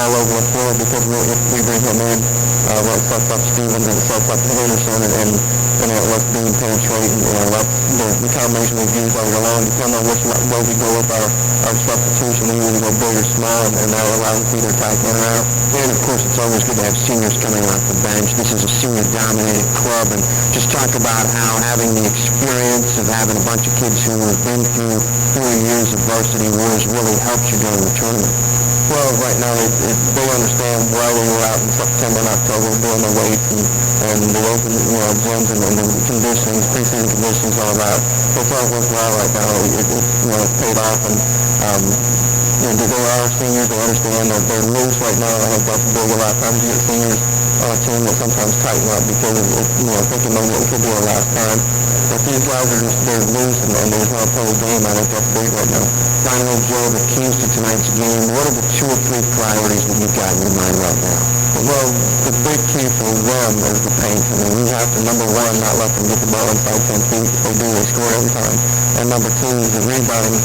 all over the floor because if we bring him in, it sets up Stevens and it sets up Henderson and it lets Bean penetrate and let the combination we've used all year long, depending on which way we go with our substitution, we either go big or small, and that allows us to either attack in or out. And of course, it's always good to have seniors coming off the bench. This is a senior-dominated club, and just talk about how having the experience of having a bunch of kids who have been through 4 years of varsity wars really helps you during the tournament. Well, right now, they understand why we were out in September and October doing the weights and the open, gyms and the conditionings, preseason conditionings, all that. It's all worthwhile right now. It's paid off, and they are seniors. They understand that they're loose right now. I think that's big a lot of times you get seniors on a team that sometimes tighten up because thinking of what we could do our last time. But these guys they're loose and there's not a total game. I think that's big right now. Finally, Joe, the keys to tonight's game. What are the 2 or 3 priorities that you've got in your mind right now? Well, the big key for them is the paint. I mean, we have to, number one, not let them get the ball inside 10 feet. If they do, they score every time. And number 2 is the rebounding,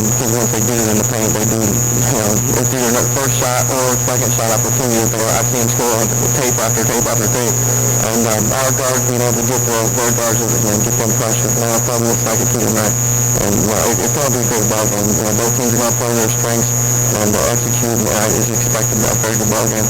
because once they get it in the paint, they do, it's either their first shot or second shot opportunity. I see them score on tape after tape after tape. And our guards being able to get their guards and get them pressure. Now, it probably looks like a key tonight. And it's probably a great ball game. Both teams are going to play their strengths and execute is expected to be a very good ball game.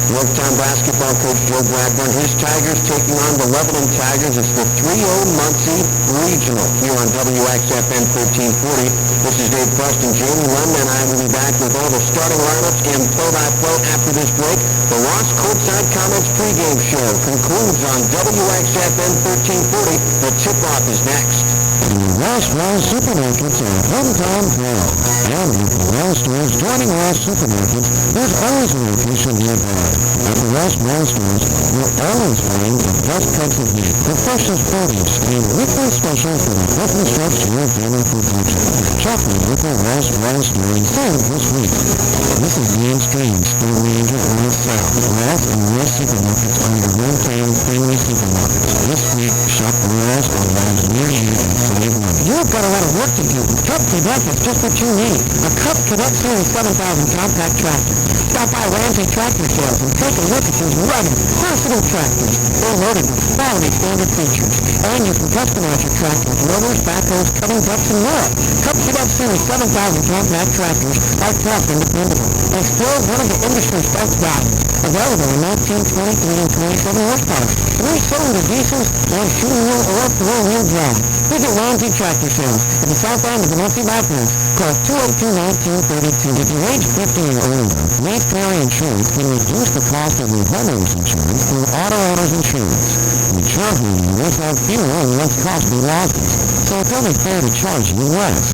Yorktown basketball coach Joe Bradburn, his Tigers taking on the Lebanon Tigers. It's the 3-0 Muncie Regional here on WXFM 1340. This is Dave Preston. Jamie Lemon and I will be back with all the starting lineups and play-by-play after this break. The Ross Courtside Comments pregame show concludes on WXFM 1340. The tip-off is next. Ross Supermarkets are hometown proud. And with the Ross stores joining Ross Supermarkets, there's always a location nearby. At the Ross stores, you'll always find the best cuts of meat, the freshest produce, and weekly specials for the healthy stretch to your family food budget. Shop your local Ross store and save this week. This is Ian Strange, store manager of the South. Ross and Ross Supermarkets are your hometown family supermarkets. This week, shop Ross or Ross near you and save money. You've got a lot of work to do. Cup Cadet is just what you need. A Cup Cadet Series 7000 compact tractor. Stop by Ramsey Tractor Sales and take a look at these rugged, versatile tractors. They're loaded with quality standard features. And you can customize your tractor with rotors, backhoes, cutting decks, and more. Cup Cadet Series 7000 compact tractors are tough and dependable. And still one of the industry's best values. Available in 19, 23, and 27 horsepower. 3-cylinder diesels and 2-wheel or 4-wheel drive. Visit Ramsey Tractor Sales at the south end of the Muncie bypass. Call 202-1932. If you're age 50 or older, Mace Perry Insurance can reduce the cost of your homeowner's insurance through auto owner's insurance. Insure homeowners have fewer and less costly losses, so it's only fair to charge you less.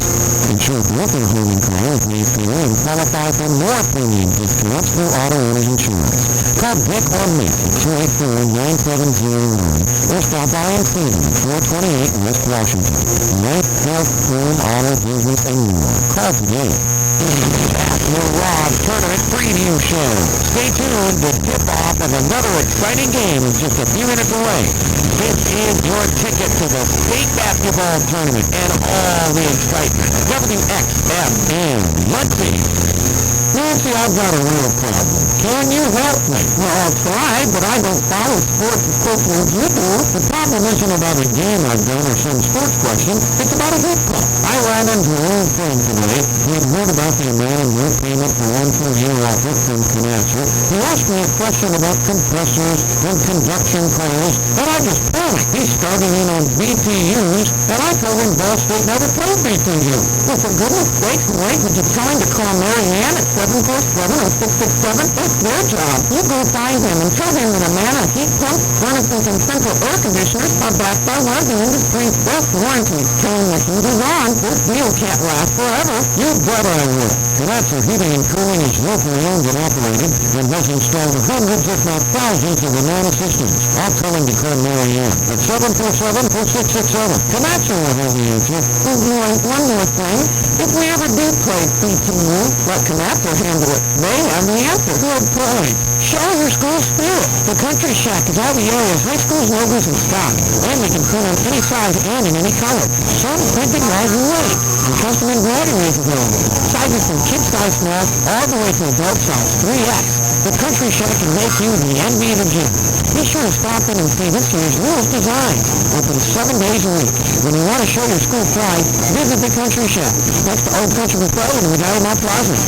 Insure both your home and car with Mace Perry and qualify for more premium discounts through auto owner's insurance. Call Dick or Mick at 284-9701 or stop by and see them at 428 West Washington. Life, health, home, auto, business, and more. Call today. Your Rob Tournament Preview Show. Stay tuned. The tip-off of another exciting game is just a few minutes away. This is your ticket to the state basketball tournament and all the excitement. WXFM Muncie. Nancy, I've got a real problem. Can you help me? Well, I'll try, but I don't follow sports as closely as you do. The problem isn't about a game I've done or some sports question. It's about a hip club. I ran into an old friend today. He'd heard about the amount of work payment for one per year offer from Cancer. He asked me a question about compressors and conduction coils, and I just panicked. He's starting in on BTUs, and I told him Ball State never played BTU. Well, for goodness sakes, Mike, would you tell him to call Mary Ann at 747-0667? That's their job. You go find him and tell him that a man of heat pumps, furnaces, and central air conditioners are backed by one of the industry's best warranties. Tell him the heat is on. This deal can't last forever. You bet I will. Cancer Heating and Cooling is locally owned and operated and has installed hundreds, if not thousands, of Amana systems. I'll tell him to call Mary Ann at 747-4667. Cancer will have the answer. One more thing. If we ever do play BTU, let Cancer handle it. They have the answer. Good point. Show your school spirit. The Country Shack is all the area's high school logos in stock. And we can print on any size and in any color. Some printing while you wait. and custom embroidery is available. Sizes from kid-size small all the way to adult size 3X. The Country Shack can make you the envy of the gym. Be sure to stop in and see this year's newest design. Open 7 days a week. When you want to show your school pride, visit the Country Shack next to Old Country Road in Medallion Plaza.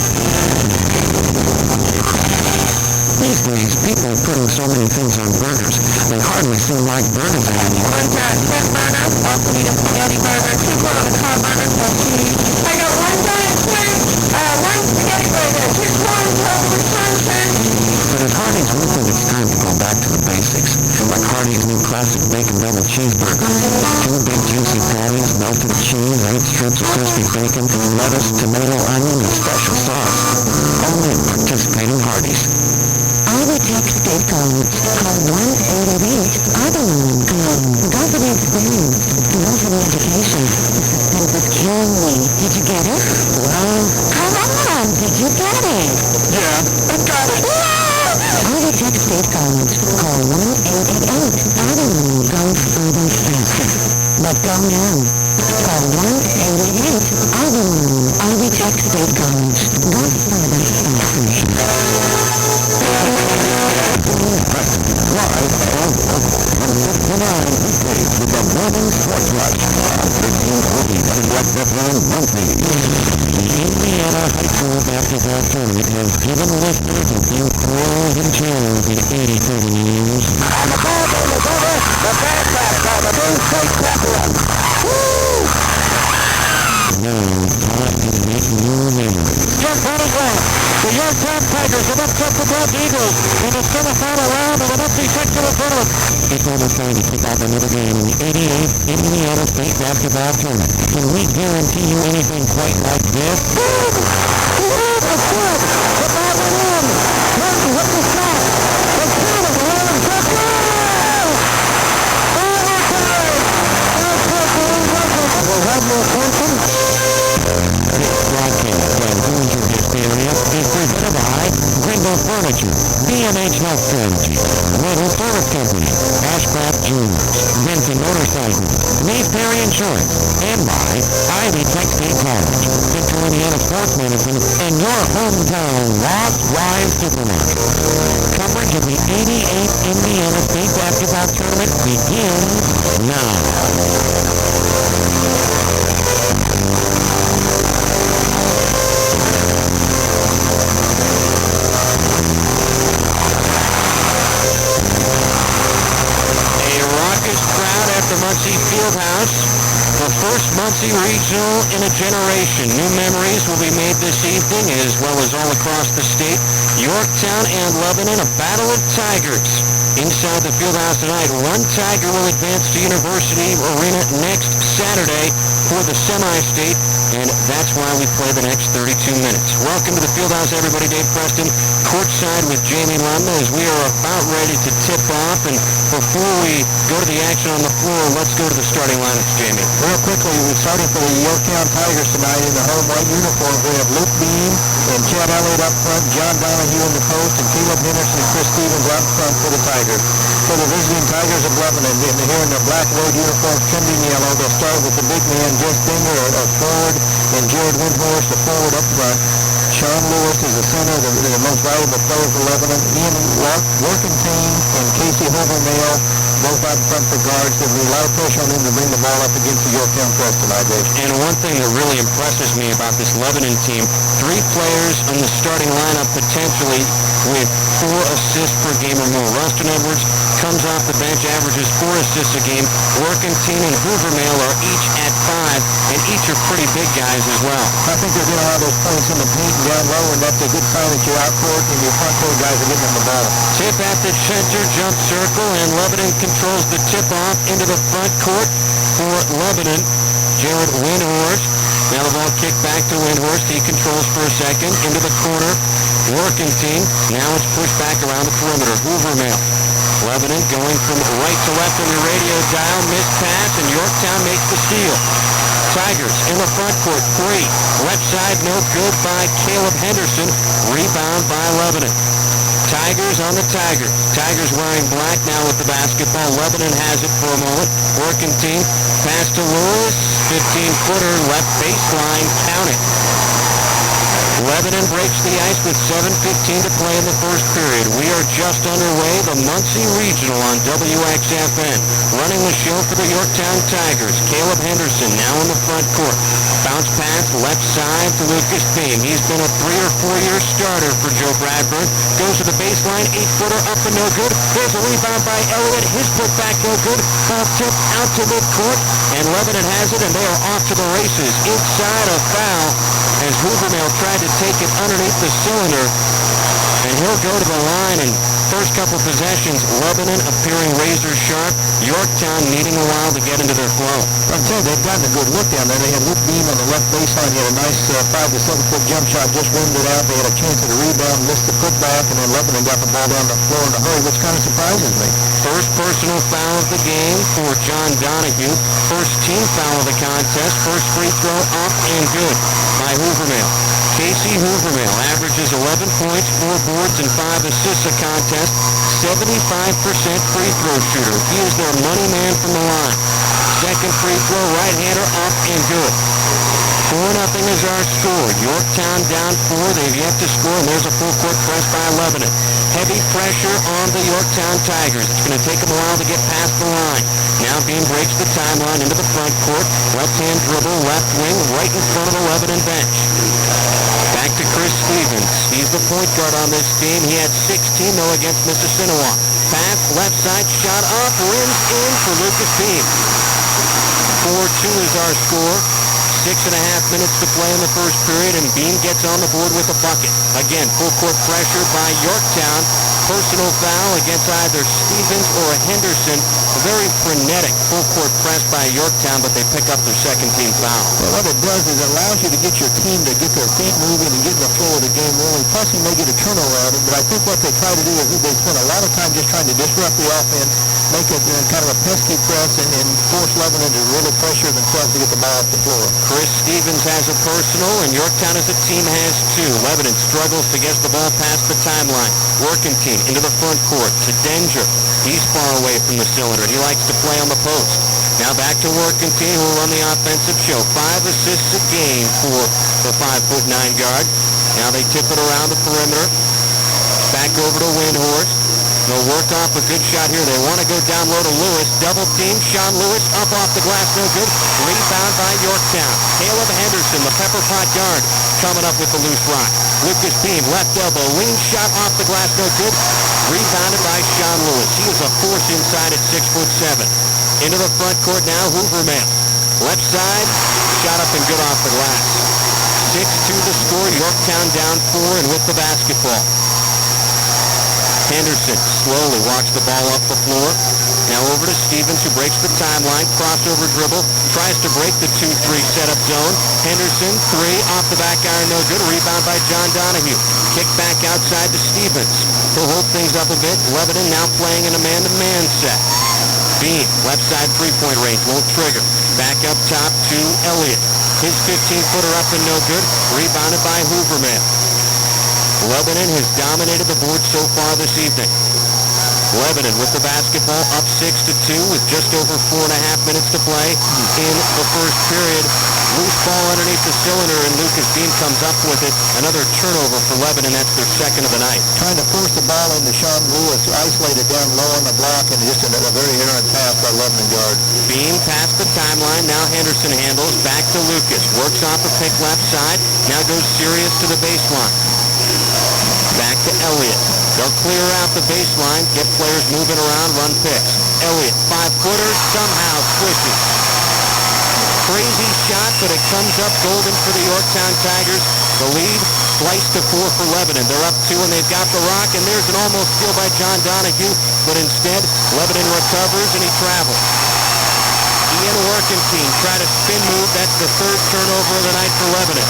These days, people are putting so many things on burgers, they hardly seem like burgers anymore. One giant quick burger, also need a spaghetti burger, 2 corn-on-the-cob burgers, no cheese. I got 1 giant quick, 1 spaghetti burger, 2 corn-on-the-cob burgers. But at Hardee's, we think it's time to go back to the basics, like Hardee's new classic bacon double cheeseburger. 2 big juicy patties, melted cheese, 8 strips of crispy bacon, lettuce, tomato, onion, and special sauce. Only at participating Hardee's. All the text state codes call 1-888-ABELONG. Go for the experience. Go for the education. And the journey. Did you get it? Well, come on. Did you get it? Yeah, I got it. All the text state codes call 1-888-ABELONG. Go further faster. But go now. Call 1-888-ABELONG. All the text state codes. Go further faster. Live and local from 6 to 9 weekdays with the Morning Sports Rush on 1540 WXFM Monthly. The Indiana High School Basketball Tournament has given listeners a few quarters and chairs in 87 years. And the ball game is over. The bad pass by the Blue State Champions. Woo! Now, time to make new memories. Just on his left. The Yorktown Tigers have upset the Black Eagles in the semifinal round of an NCAA tournament. It's almost time to kick off another game in the 88th Indiana State Basketball Tournament. Can we guarantee you anything quite like this? Boom! It's good! The ball went in! Martin hit the shot! The shot is around the shot! Overtime! We'll have more attention. This broadcast of Hoosier Hysteria is presented by Grindle Furniture, B&H Health Strategy, Little Service Company, Ashcraft Jewelers, Benson Motorcycles, Nate Perry Insurance, and by Ivy Tech State College, Central Indiana Sports Medicine, and your hometown Lost Wives Supermarket. Coverage of the 88th Indiana State Basketball Tournament begins now. Muncie Fieldhouse, the first Muncie Regional in a generation. New memories will be made this evening as well as all across the state. Yorktown and Lebanon, a battle of tigers. Inside the Fieldhouse tonight, one tiger will advance to University Arena next Saturday for the semi-state, and that's why we play the next 32 minutes. Welcome to the Fieldhouse, everybody. Dave Preston, courtside with Jamie Lumna as we are about ready to tip off. And before we go to the action on the floor, let's go to the starting lineups, Jamie. Real quickly, we're starting for the Yorktown Tigers tonight in the home white uniforms. We have Luke Beam and Chad Elliott up front, John Donahue in the post, and Caleb Henderson and Chris Stevens out front for the Tigers. For the visiting Tigers of Lebanon, here in their black road uniforms, trimmed in yellow, they'll start with the big man, Jess Dinger, a forward, and Jared Windhorst, the forward up front. Sean Lewis is the center, the most valuable player for Lebanon. Ian Workentine and Casey Hovermail, both out front for guards. There'll be a lot of pressure on them to bring the ball up against the Yorktown press tonight, Dave. And one thing that really impresses me about this Lebanon team, 3 players in the starting lineup potentially with 4 assists per game or more. Rustin Edwards comes off the bench, averages 4 assists a game. Workentine and Hoovermail are each at 5, and each are pretty big guys as well. I think they're getting a lot of those points in the paint and down low, and that's a good sign that your outcourt and your front court guys are getting them the ball. Tip at the center, jump circle, and Lebanon controls the tip-off into the front court for Lebanon. Jared Windhorst. Now the ball kicked back to Windhorst. He controls for a second. Into the corner. Workentine. Now it's pushed back around the perimeter. Hoovermail. Lebanon going from right to left on your radio dial. Missed pass, and Yorktown makes the steal. Tigers in the front court. 3. Left side, no good by Caleb Henderson. Rebound by Lebanon. Tigers on the Tigers. Tigers wearing black now with the basketball. Lebanon has it for a moment. Working team. Pass to Lewis. 15-footer left baseline. Count it. Lebanon breaks the ice with 7:15 to play in the first period. We are just underway. The Muncie Regional on WXFN. Running the show for the Yorktown Tigers. Caleb Henderson now in the front court. Bounce pass left side to Lucas Beam. He's been a 3 or 4 year starter for Joe Bradburn. Goes to the baseline. 8-footer up and no good. There's a rebound by Elliott. His put back no good. Ball tipped out to midcourt. And Lebanon has it, and they are off to the races. Inside a foul as Hoovermail tried to take it underneath the cylinder, and he'll go to the line. And first couple possessions, Lebanon appearing razor sharp, Yorktown needing a while to get into their flow. I'm telling you, they've gotten a good look down there. They had Luke Beam on the left baseline. He had a nice 5 to 7 foot jump shot, just rimmed it out. They had a chance at a rebound, missed the putback, and then Lebanon got the ball down the floor in a hurry, which kind of surprises me. First personal foul of the game for John Donahue. First team foul of the contest. First free throw up and good by Hoovermail. Casey Hoovermail averages 11 points, 4 boards, and 5 assists a contest. 75% free throw shooter. He is their money man from the line. Second free throw, right-hander up and good. 4-0 is our score. Yorktown down 4. They've yet to score, and there's a full court press by Lebanon. Heavy pressure on the Yorktown Tigers. It's going to take them a while to get past the line. Now Beam breaks the timeline into the front court. Left-hand dribble, left wing, right in front of the Lebanon bench. Back to Chris Stevens. He's the point guard on this team. He had 16, though, against Mississinawa. Pass, left side, shot up, rims in for Lucas Beam. 4-2 is our score. 6.5 minutes to play in the first period, and Beam gets on the board with a bucket. Again, full court pressure by Yorktown. Personal foul against either Stevens or Henderson. A very frenetic full court press by Yorktown, but they pick up their second team foul. Well, what it does is it allows you to get your team to get their feet moving and get in the flow of the game rolling. Plus, you may get a turnover out of it, but I think what they try to do is they spend a lot of time just trying to disrupt the offense, make it kind of a pesky press, and force Lebanon to really pressure themselves to get the ball off the floor. Chris Stevens has a personal, and Yorktown as a team has 2. Lebanon struggles to get the ball past the timeline. Working team into the front court to Denger. He's far away from the cylinder. He likes to play on the post. Now back to working team who will run the offensive show. 5 assists a game for the 5'9" guard. Now they tip it around the perimeter. Back over to Windhorst. They'll work off a good shot here. They want to go down low to Lewis. Double team. Sean Lewis up off the glass. No good. Rebound by Yorktown. Caleb Henderson, the pepper pot guard, coming up with the loose rock. Lucas Beam, left elbow. Lean shot off the glass. No good. Rebounded by Sean Lewis. He is a force inside at 6'7". Into the front court now. Hoovermail. Left side. Shot up and good off the glass. 6-2 the score. Yorktown down 4 and with the basketball. Henderson slowly walks the ball up the floor. Now over to Stevens, who breaks the timeline. Crossover dribble. Tries to break the 2-3 setup zone. Henderson, 3, off the back iron, no good. Rebound by John Donahue. Kick back outside to Stevens. He'll hold things up a bit. Lebanon now playing in a man-to-man set. Beam, left side three-point range, won't trigger. Back up top to Elliott. His 15-footer up and no good. Rebounded by Hoovermail. Lebanon has dominated the board so far this evening. Lebanon with the basketball up 6-2 with just over 4.5 minutes to play in the first period. Loose ball underneath the cylinder, and Lucas Beam comes up with it. Another turnover for Lebanon. That's their second of the night. Trying to force the ball into Sean Lewis, isolated down low on the block, and just a very errant pass by Lebanon guard. Beam past the timeline. Now Henderson handles. Back to Lucas. Works off a pick left side. Now goes serious to the baseline. Back to Elliott. They'll clear out the baseline, get players moving around, run picks. Elliott, 5-footer, somehow swishes. Crazy shot, but it comes up golden for the Yorktown Tigers. The lead sliced to 4 for Lebanon. They're up 2 and they've got the rock, and there's an almost steal by John Donahue, but instead, Lebanon recovers and he travels. Ian Working team try to spin move. That's the third turnover of the night for Lebanon.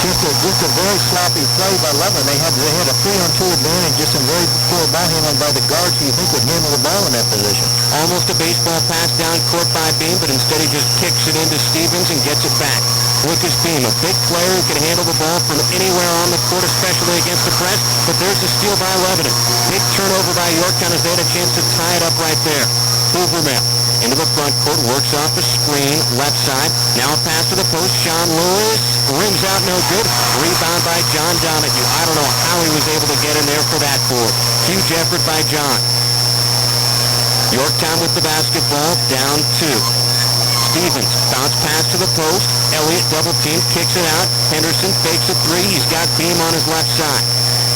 Just a very sloppy play by Lebanon. They had a 3-on-2 advantage, just a very poor ball handling by the guards who you think would handle the ball in that position. Almost a baseball pass down court by Beam, but instead he just kicks it into Stevens and gets it back. Lucas Beam, a big player who can handle the ball from anywhere on the court, especially against the press, but there's a steal by Lebanon. Big turnover by Yorktown as they had a chance to tie it up right there. Hoovermail into the front court, works off the screen, left side. Now a pass to the post. Sean Lewis rims out, no good. Rebound by John Donahue. I don't know how he was able to get in there for that board. Huge effort by John. Yorktown with the basketball, down 2. Stevens, bounce pass to the post. Elliott double team, kicks it out. Henderson fakes a 3. He's got Beam on his left side.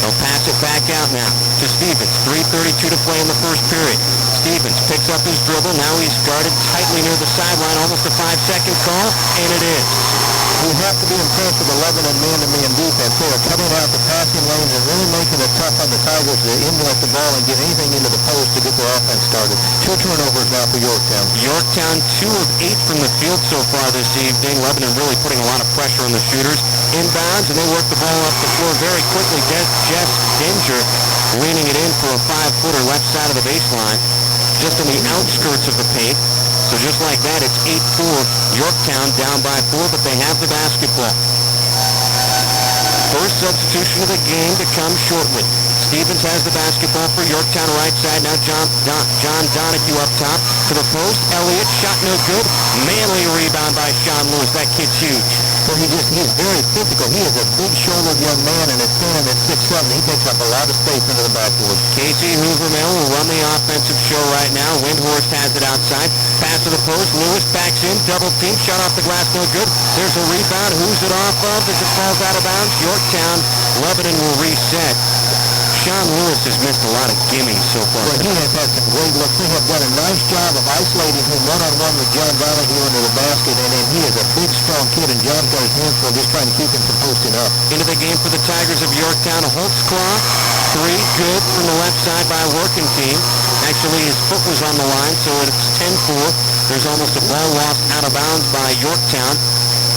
They'll pass it back out now to Stevens. 3:32 to play in the first period. Stevens picks up his dribble. Now he's guarded tightly near the sideline. Almost a 5-second call, and it is. We have to be impressed with the Lebanon man-to-man defense. They are cutting out the passing lanes and really making it tough on the Tigers to inlet the ball and get anything into the post to get their offense started. 2 turnovers now for Yorktown. Yorktown 2 of 8 from the field so far this evening. Lebanon really putting a lot of pressure on the shooters. Inbounds, and they work the ball up the floor very quickly. Jeff Dinger leaning it in for a 5-footer left side of the baseline, just on the outskirts of the paint. So just like that, it's 8-4. Yorktown down by 4, but they have the basketball. First substitution of the game to come shortly. Stevens has the basketball for Yorktown right side. Now John Donahue up top to the post. Elliott, shot no good. Manly rebound by Sean Lewis. That kid's huge. Well, he's very physical. He is a big-shouldered young man, and at standing at 6'7", he takes up a lot of space into the backboard. Casey Hoovermail will run the offensive show right now. Windhorst has it outside. Pass to the post. Lewis backs in. Double team. Shot off the glass. No good. There's a rebound. Who's it off of as it falls out of bounds? Yorktown. Lebanon will reset. Sean Lewis has missed a lot of gimmies so far. Well, he has had some great looks. They have done a nice job of isolating him one-on-one with John Donahue into the basket, and then he is a big, strong kid, and John's got his hands full just trying to keep him from posting up. Into the game for the Tigers of Yorktown. Holtzclaw, 3, good from the left side by a working team. Actually, his foot was on the line, so it's 10-4. There's almost a ball lost out of bounds by Yorktown.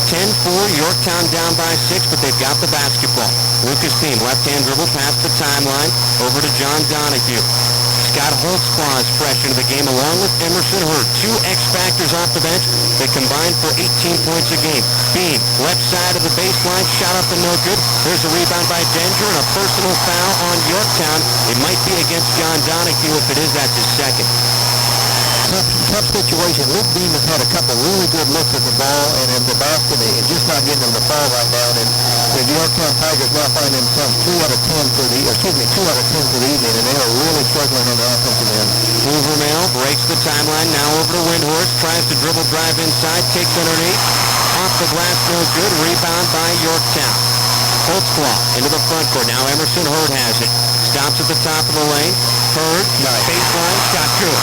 10-4, Yorktown down by 6, but they've got the basketball. Lucas Beam, left-hand dribble, past the timeline, over to John Donahue. Scott Holtzclaw is fresh into the game, along with Emerson Hurd. 2 X-factors off the bench. They combined for 18 points a game. Beam, left side of the baseline, shot up and no good. There's a rebound by Dinger and a personal foul on Yorktown. It might be against John Donahue. If it is, that's his second. Tough situation. Luke Beam has had a couple really good looks at the ball and at the basket, and just not getting him the ball right now. And the Yorktown Tigers now find themselves 2 out of 10 for the evening, and they are really struggling on the offensive end. Hoovermail breaks the timeline, now over to Windhorst, tries to dribble, drive inside, kicks underneath, off the glass, no good, rebound by Yorktown. Holtzclaw into the front court, now Emerson Hurd has it, stops at the top of the lane, Hurd, baseline, shot good.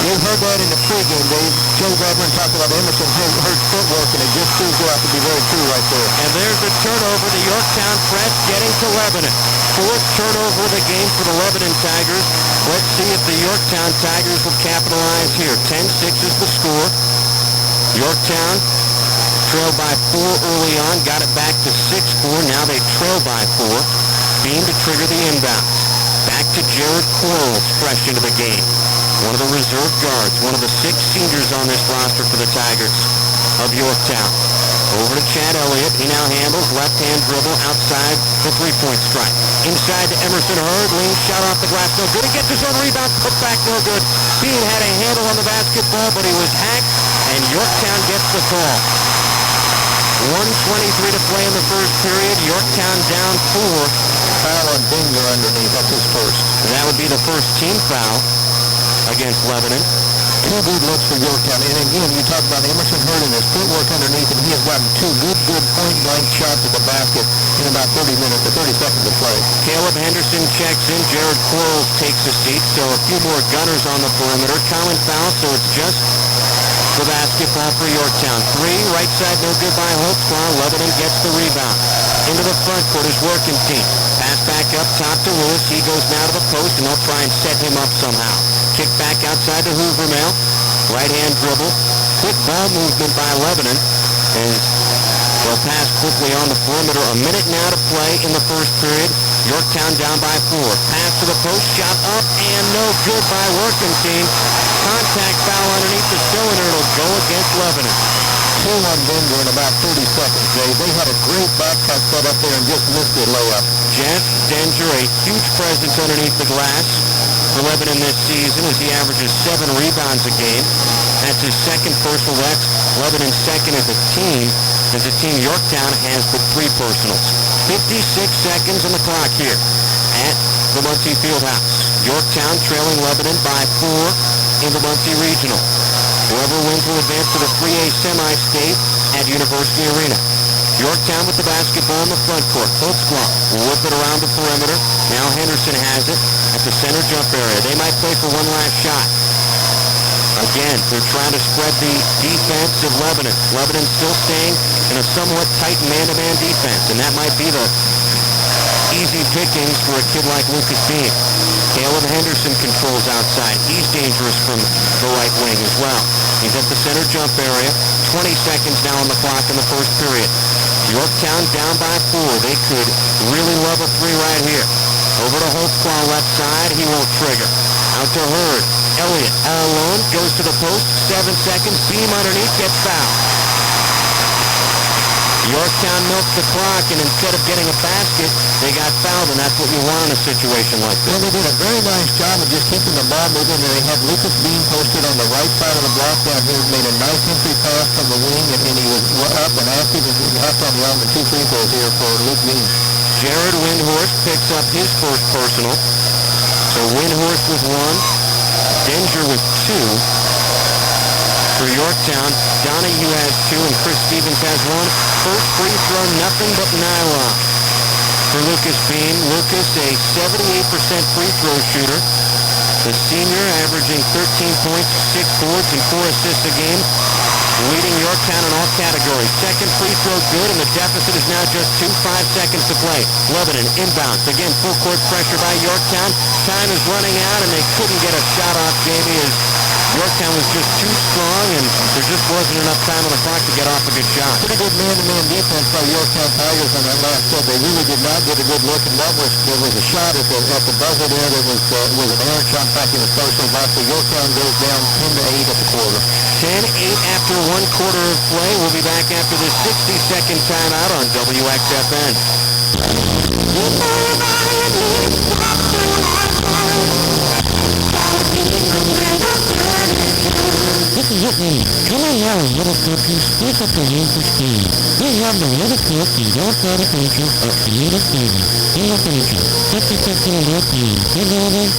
You heard that in the pregame, Dave. Joe Redmond talked about Emerson Hurd's footwork, and it just proves out to be very true right there. And there's the turnover. The Yorktown press getting to Lebanon. 4th turnover of the game for the Lebanon Tigers. Let's see if the Yorktown Tigers will capitalize here. 10-6 is the score. Yorktown trailed by 4 early on, got it back to 6-4. Now they trail by 4. Beam to trigger the inbound. Back to Jared Quarles, fresh into the game. One of the reserve guards, one of the 6 seniors on this roster for the Tigers of Yorktown. Over to Chad Elliott. He now handles left-hand dribble outside the 3-point strike. Inside to Emerson Hurd. Lean shot off the glass, no good. He gets his own rebound, put back, no good. Bean had a handle on the basketball, but he was hacked, and Yorktown gets the call. 1:23 to play in the first period. Yorktown down 4. Foul on Dinger underneath. That's his first. And that would be the first team foul against Lebanon. 2 good looks for Yorktown. And again, you talk about Emerson Hurd and his footwork underneath, and he has gotten 2 good point-blank shots at the basket in about 30 seconds of play. Caleb Henderson checks in. Jared Quarles takes a seat. So a few more gunners on the perimeter. Common foul, so it's just the basketball for Yorktown. 3, right side, no good by Holtzclaw. Lebanon gets the rebound. Into the front court is working team. Pass back up top to Lewis. He goes now to the post, and they'll try and set him up somehow. Kick back outside to Hoovermail. Right-hand dribble. Quick ball movement by Lebanon. And they'll pass quickly on the perimeter. A minute now to play in the first period. Yorktown down by 4. Pass to the post. Shot up and no good by working team. Contact foul underneath the cylinder. It'll go against Lebanon. 2 on Denver in about 30 seconds, Jay. They had a great back cut set up there and just missed their layup. Jeff Denger, a huge presence underneath the glass for Lebanon this season as he averages 7 rebounds a game. That's his second personal. That's Lebanon's second as a team. As a team, Yorktown has but 3 personals. 56 seconds on the clock here at the Muncie Fieldhouse. Yorktown trailing Lebanon by 4 in the Muncie Regional. Whoever wins will advance to the 3A semi-state at University Arena. Yorktown with the basketball in the front court. Holtzclaw will whip it around the perimeter. Now Henderson has it at the center jump area. They might play for one last shot. Again, they're trying to spread the defense of Lebanon. Lebanon still staying in a somewhat tight man-to-man defense, and that might be the easy pickings for a kid like Lucas Bean. Caleb Henderson controls outside. He's dangerous from the right wing as well. He's at the center jump area. 20 seconds now on the clock in the first period. Yorktown down by 4. They could really love a 3 right here. Over to Holtzclaw left side. He won't trigger. Out to Hurd. Elliott alone goes to the post. 7 seconds. Beam underneath. Gets fouled. Yorktown milked the clock, and instead of getting a basket, they got fouled, and that's what you want in a situation like this. Well, they did a very nice job of just keeping the ball moving, and they had Lucas Bean posted on the right side of the block down here, made a nice entry pass from the wing, and he was up and active and left on the arm with 2 free throws here for Luke Bean. Jared Windhorst picks up his first personal. So Windhorst with 1, Denger with 2. For Yorktown, Donahue has 2 and Chris Stevens has 1. First free throw, nothing but nylon. For Lucas Bean, Lucas a 78% free throw shooter. The senior averaging 13 points, 6 boards, and 4 assists a game, leading Yorktown in all categories. Second free throw good, and the deficit is now just 5 seconds to play. Lebanon inbounds. Again, full court pressure by Yorktown. Time is running out, and they couldn't get a shot off, Jamie, as Yorktown was just too strong, and there just wasn't enough time on the clock to get off a good shot. Pretty good man-to-man defense by Yorktown Tigers on that last set. They really did not get a good look, and there was a shot at the buzzer there that was an errant shot. In fact, it was partially blocked. So Yorktown goes down 10-8 at the quarter. 10-8 after 1 quarter of play. We'll be back after this 60-second timeout on WXFN. This is it, man. Come on now, little cookies. Step up the game for speed. We have the little cookies. Don't try to picture up to little Stevie. Little picture. Take the picture of your team. Give all the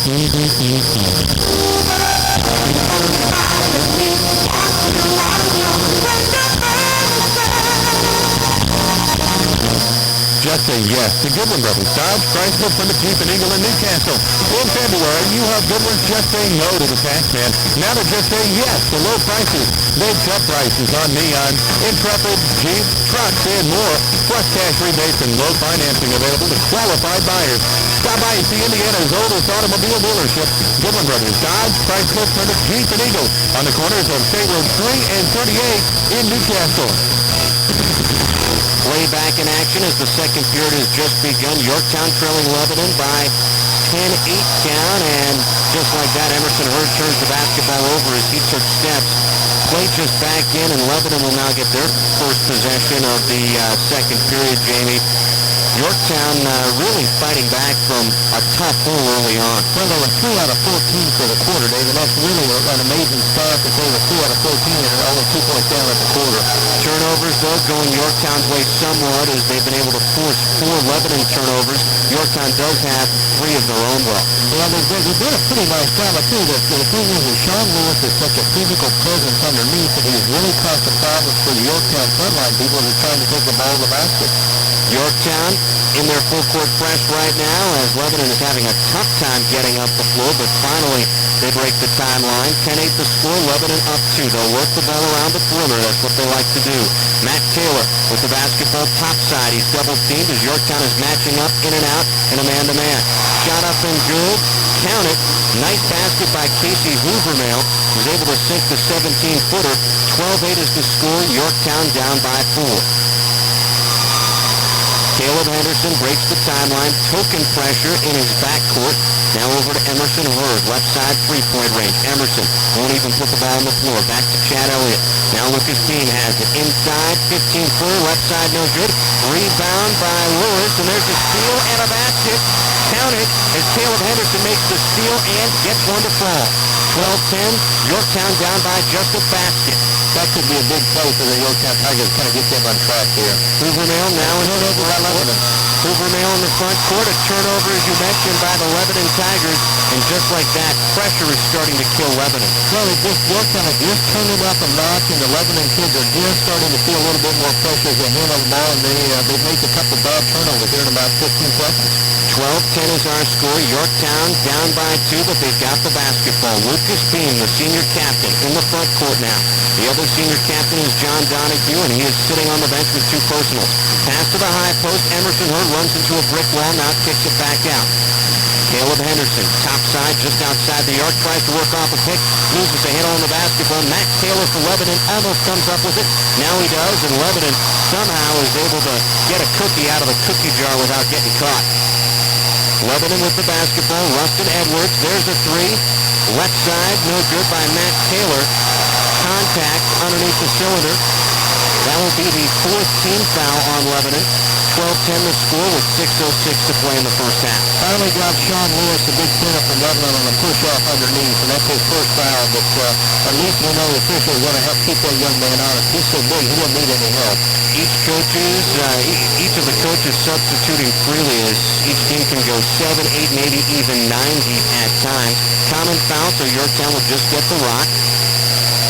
Just say yes to Goodwin Brothers, Dodge, Chrysler, Plymouth, Jeep, and Eagle in Newcastle. In February, you have Goodwin's just say no to the tax man. Now to just say yes to low prices. They've cut prices on Neon, Intrepid, Jeep, trucks, and more. Plus cash rebates and low financing available to qualified buyers. Stop by and see Indiana's oldest automobile dealership, Goodwin Brothers, Dodge, Chrysler, Plymouth, Jeep, and Eagle on the corners of State Road 3 and 38 in Newcastle. Play back in action as the second period has just begun. Yorktown trailing Lebanon by 10-8 down, and just like that, Emerson Hurd turns the basketball over as he took steps. Play just back in, and Lebanon will now get their first possession of the second period, Jamie. Yorktown really fighting back from a tough hole early on. Well, they were 3 out of 14 for the quarter, David. That's really an amazing start that they were 2 out of 14 and only 2 points down at the quarter. Turnovers, though, going Yorktown's way somewhat as they've been able to force 4 Lebanon turnovers. Yorktown does have 3 of their own, though. Well, they've done a pretty nice job. I tell you, the thing is Sean Lewis is such a physical presence underneath that he's really caused some problems for the Yorktown frontline people that are trying to take the ball to the basket. Yorktown in their full court press right now as Lebanon is having a tough time getting up the floor, but finally they break the timeline. 10-8 the score, Lebanon up 2. They'll work the ball around the perimeter. That's what they like to do. Matt Taylor with the basketball topside. He's double teamed as Yorktown is matching up in and out in a man-to-man. Shot up and good. Count it. Nice basket by Casey Hoovermail. Was able to sink the 17-footer. 12-8 is the score. Yorktown down by 4. Caleb Henderson breaks the timeline. Token pressure in his backcourt. Now over to Emerson Hurd. Left side three-point range. Emerson won't even put the ball on the floor. Back to Chad Elliott. Now Lucas Beam has it inside. 15-footer. Left side no good. Rebound by Lewis. And there's a steal and a basket. Count it as Caleb Henderson makes the steal and gets one to fall. 12-10. Yorktown down by just a basket. That could be a big play for the Yorktown Tigers to kind of get them on track here. Hoovermail now in the front court. Hoovermail in the front court. A turnover, as you mentioned, by the Lebanon Tigers. And just like that, pressure is starting to kill Lebanon. Well, Yorktown has just turned it up a notch, and the Lebanon kids are just starting to feel a little bit more pressure as they handle the ball, and they've made a couple bad turnovers here in about 15 seconds. 12-10 is our score. Yorktown down by 2, but they've got the basketball. Lucas Beam, the senior captain, in the front court now. The other senior captain is John Donahue, and he is sitting on the bench with 2 personals. Pass to the high post. Emerson Hurd runs into a brick wall, now kicks it back out. Caleb Henderson, top side, just outside the arc, tries to work off a pick, loses a hit on the basketball. Matt Taylor for Lebanon almost comes up with it. Now he does, and Lebanon somehow is able to get a cookie out of the cookie jar without getting caught. Lebanon with the basketball. Rustin Edwards, there's a 3. Left side, no good by Matt Taylor. Contact underneath the cylinder. That will be the 4th team foul on Lebanon. 12-10 the score with 6:06 to play in the first half. Finally got Sean Lewis, the big center from Lebanon, on a push-off underneath, and that's his first foul, but at least we know the official is going to help keep that young man honest. He's so big, he won't need any help. Each of the coaches substituting freely as each team can go 7, 8, maybe even 9 deep at times. Common foul, so Yorktown will just get the rock.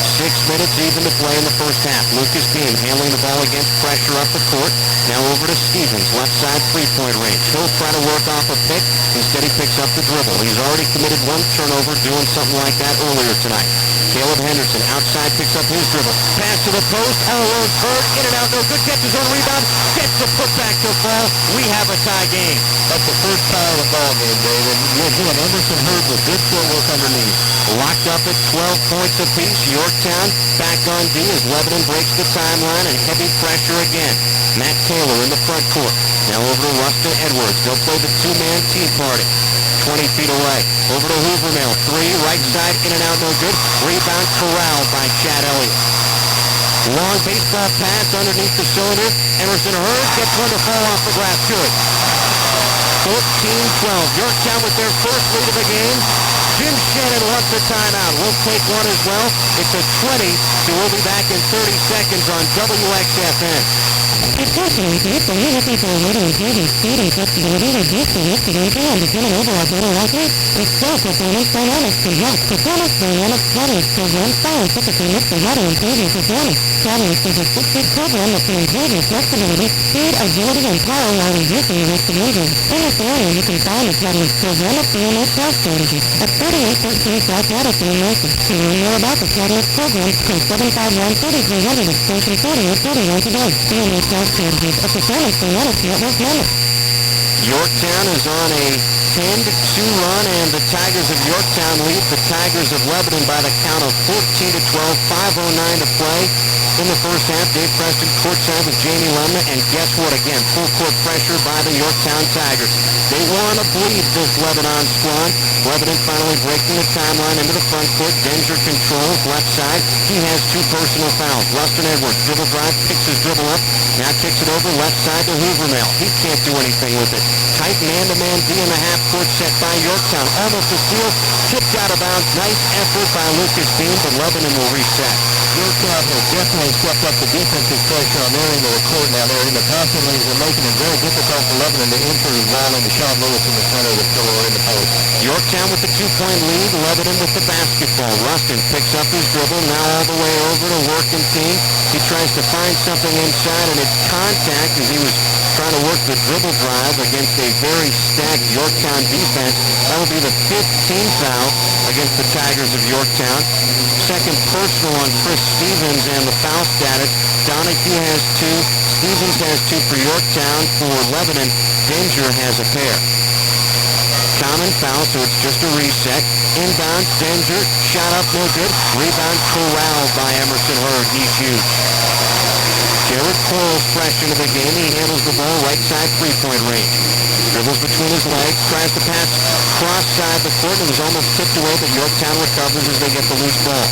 6 minutes even to play in the first half. Lucas Beam handling the ball against pressure up the court. Now over to Stevens, left side three-point range. He'll try to work off a pick. Instead he picks up the dribble. He's already committed 1 turnover doing something like that earlier tonight. Caleb Henderson outside picks up his dribble. Pass to the post. Allen's hurt. In and out. No good. Gets his own rebound. Gets the putback to fall. We have a tie game. That's the first tie of the ball game, David. You're doing Emerson Hurd with good footwork underneath. Locked up at 12 points apiece. Yorktown back on D as Lebanon breaks the timeline and heavy pressure again. Matt Taylor in the front court. Now over to Rustin Edwards. They'll play the 2-man tea party. 20 feet away. Over to Hoovermail. 3, right side, in and out, no good. Rebound corralled by Chad Elliott. Long baseball pass underneath the cylinder. Emerson Hurd gets one to fall off the glass. Good. 14-12. Yorktown with their first lead of the game. Jim Shannon wants a timeout. We'll take one as well. It's a 20, so we'll be back in 30 seconds on WXFN. Yorktown is on a 10-2 run, and the Tigers of Yorktown lead the Tigers of Lebanon by the count of 14-12, 5:09 to play. In the first half, Dave Preston courtside with Jamie Lemna, and guess what? Again, full court pressure by the Yorktown Tigers. They want to bleed this Lebanon squad. Lebanon finally breaking the timeline into the front court. Denzer controls left side. He has 2 personal fouls. Rustin Edwards, dribble drive, picks his dribble up. Now kicks it over left side to Hoovermail. He can't do anything with it. Tight man-to-man D in the half-court set by Yorktown. Almost a steal. Tipped out of bounds. Nice effort by Lucas Beam, but Lebanon will reset. Yorktown has definitely stepped up the defensive pressure on their end of the court now. They're in the passing lanes. They're making it very difficult for Lebanon to enter the ball into Sean Lewis in the center of the pillar or in the post. Yorktown with the 2-point lead. Lebanon with the basketball. Rustin picks up his dribble. Now all the way over to Working Team. He tries to find something inside, and it's contact as he was trying to work the dribble drive against a very stacked Yorktown defense. That will be the 15th foul against the Tigers of Yorktown. Second personal on Chris Stevens, and the foul status. Donahue has 2. Stevens has 2 for Yorktown. For Lebanon, Denzer has a pair. Common foul, so it's just a reset. Inbound, Denzer, shot up, no good. Rebound corralled by Emerson Hurd. He's huge. Jared Quarles fresh into the game. He handles the ball right side three-point range. Dribbles between his legs, tries to pass cross side the court, and was almost tipped away, but Yorktown recovers as they get the loose ball.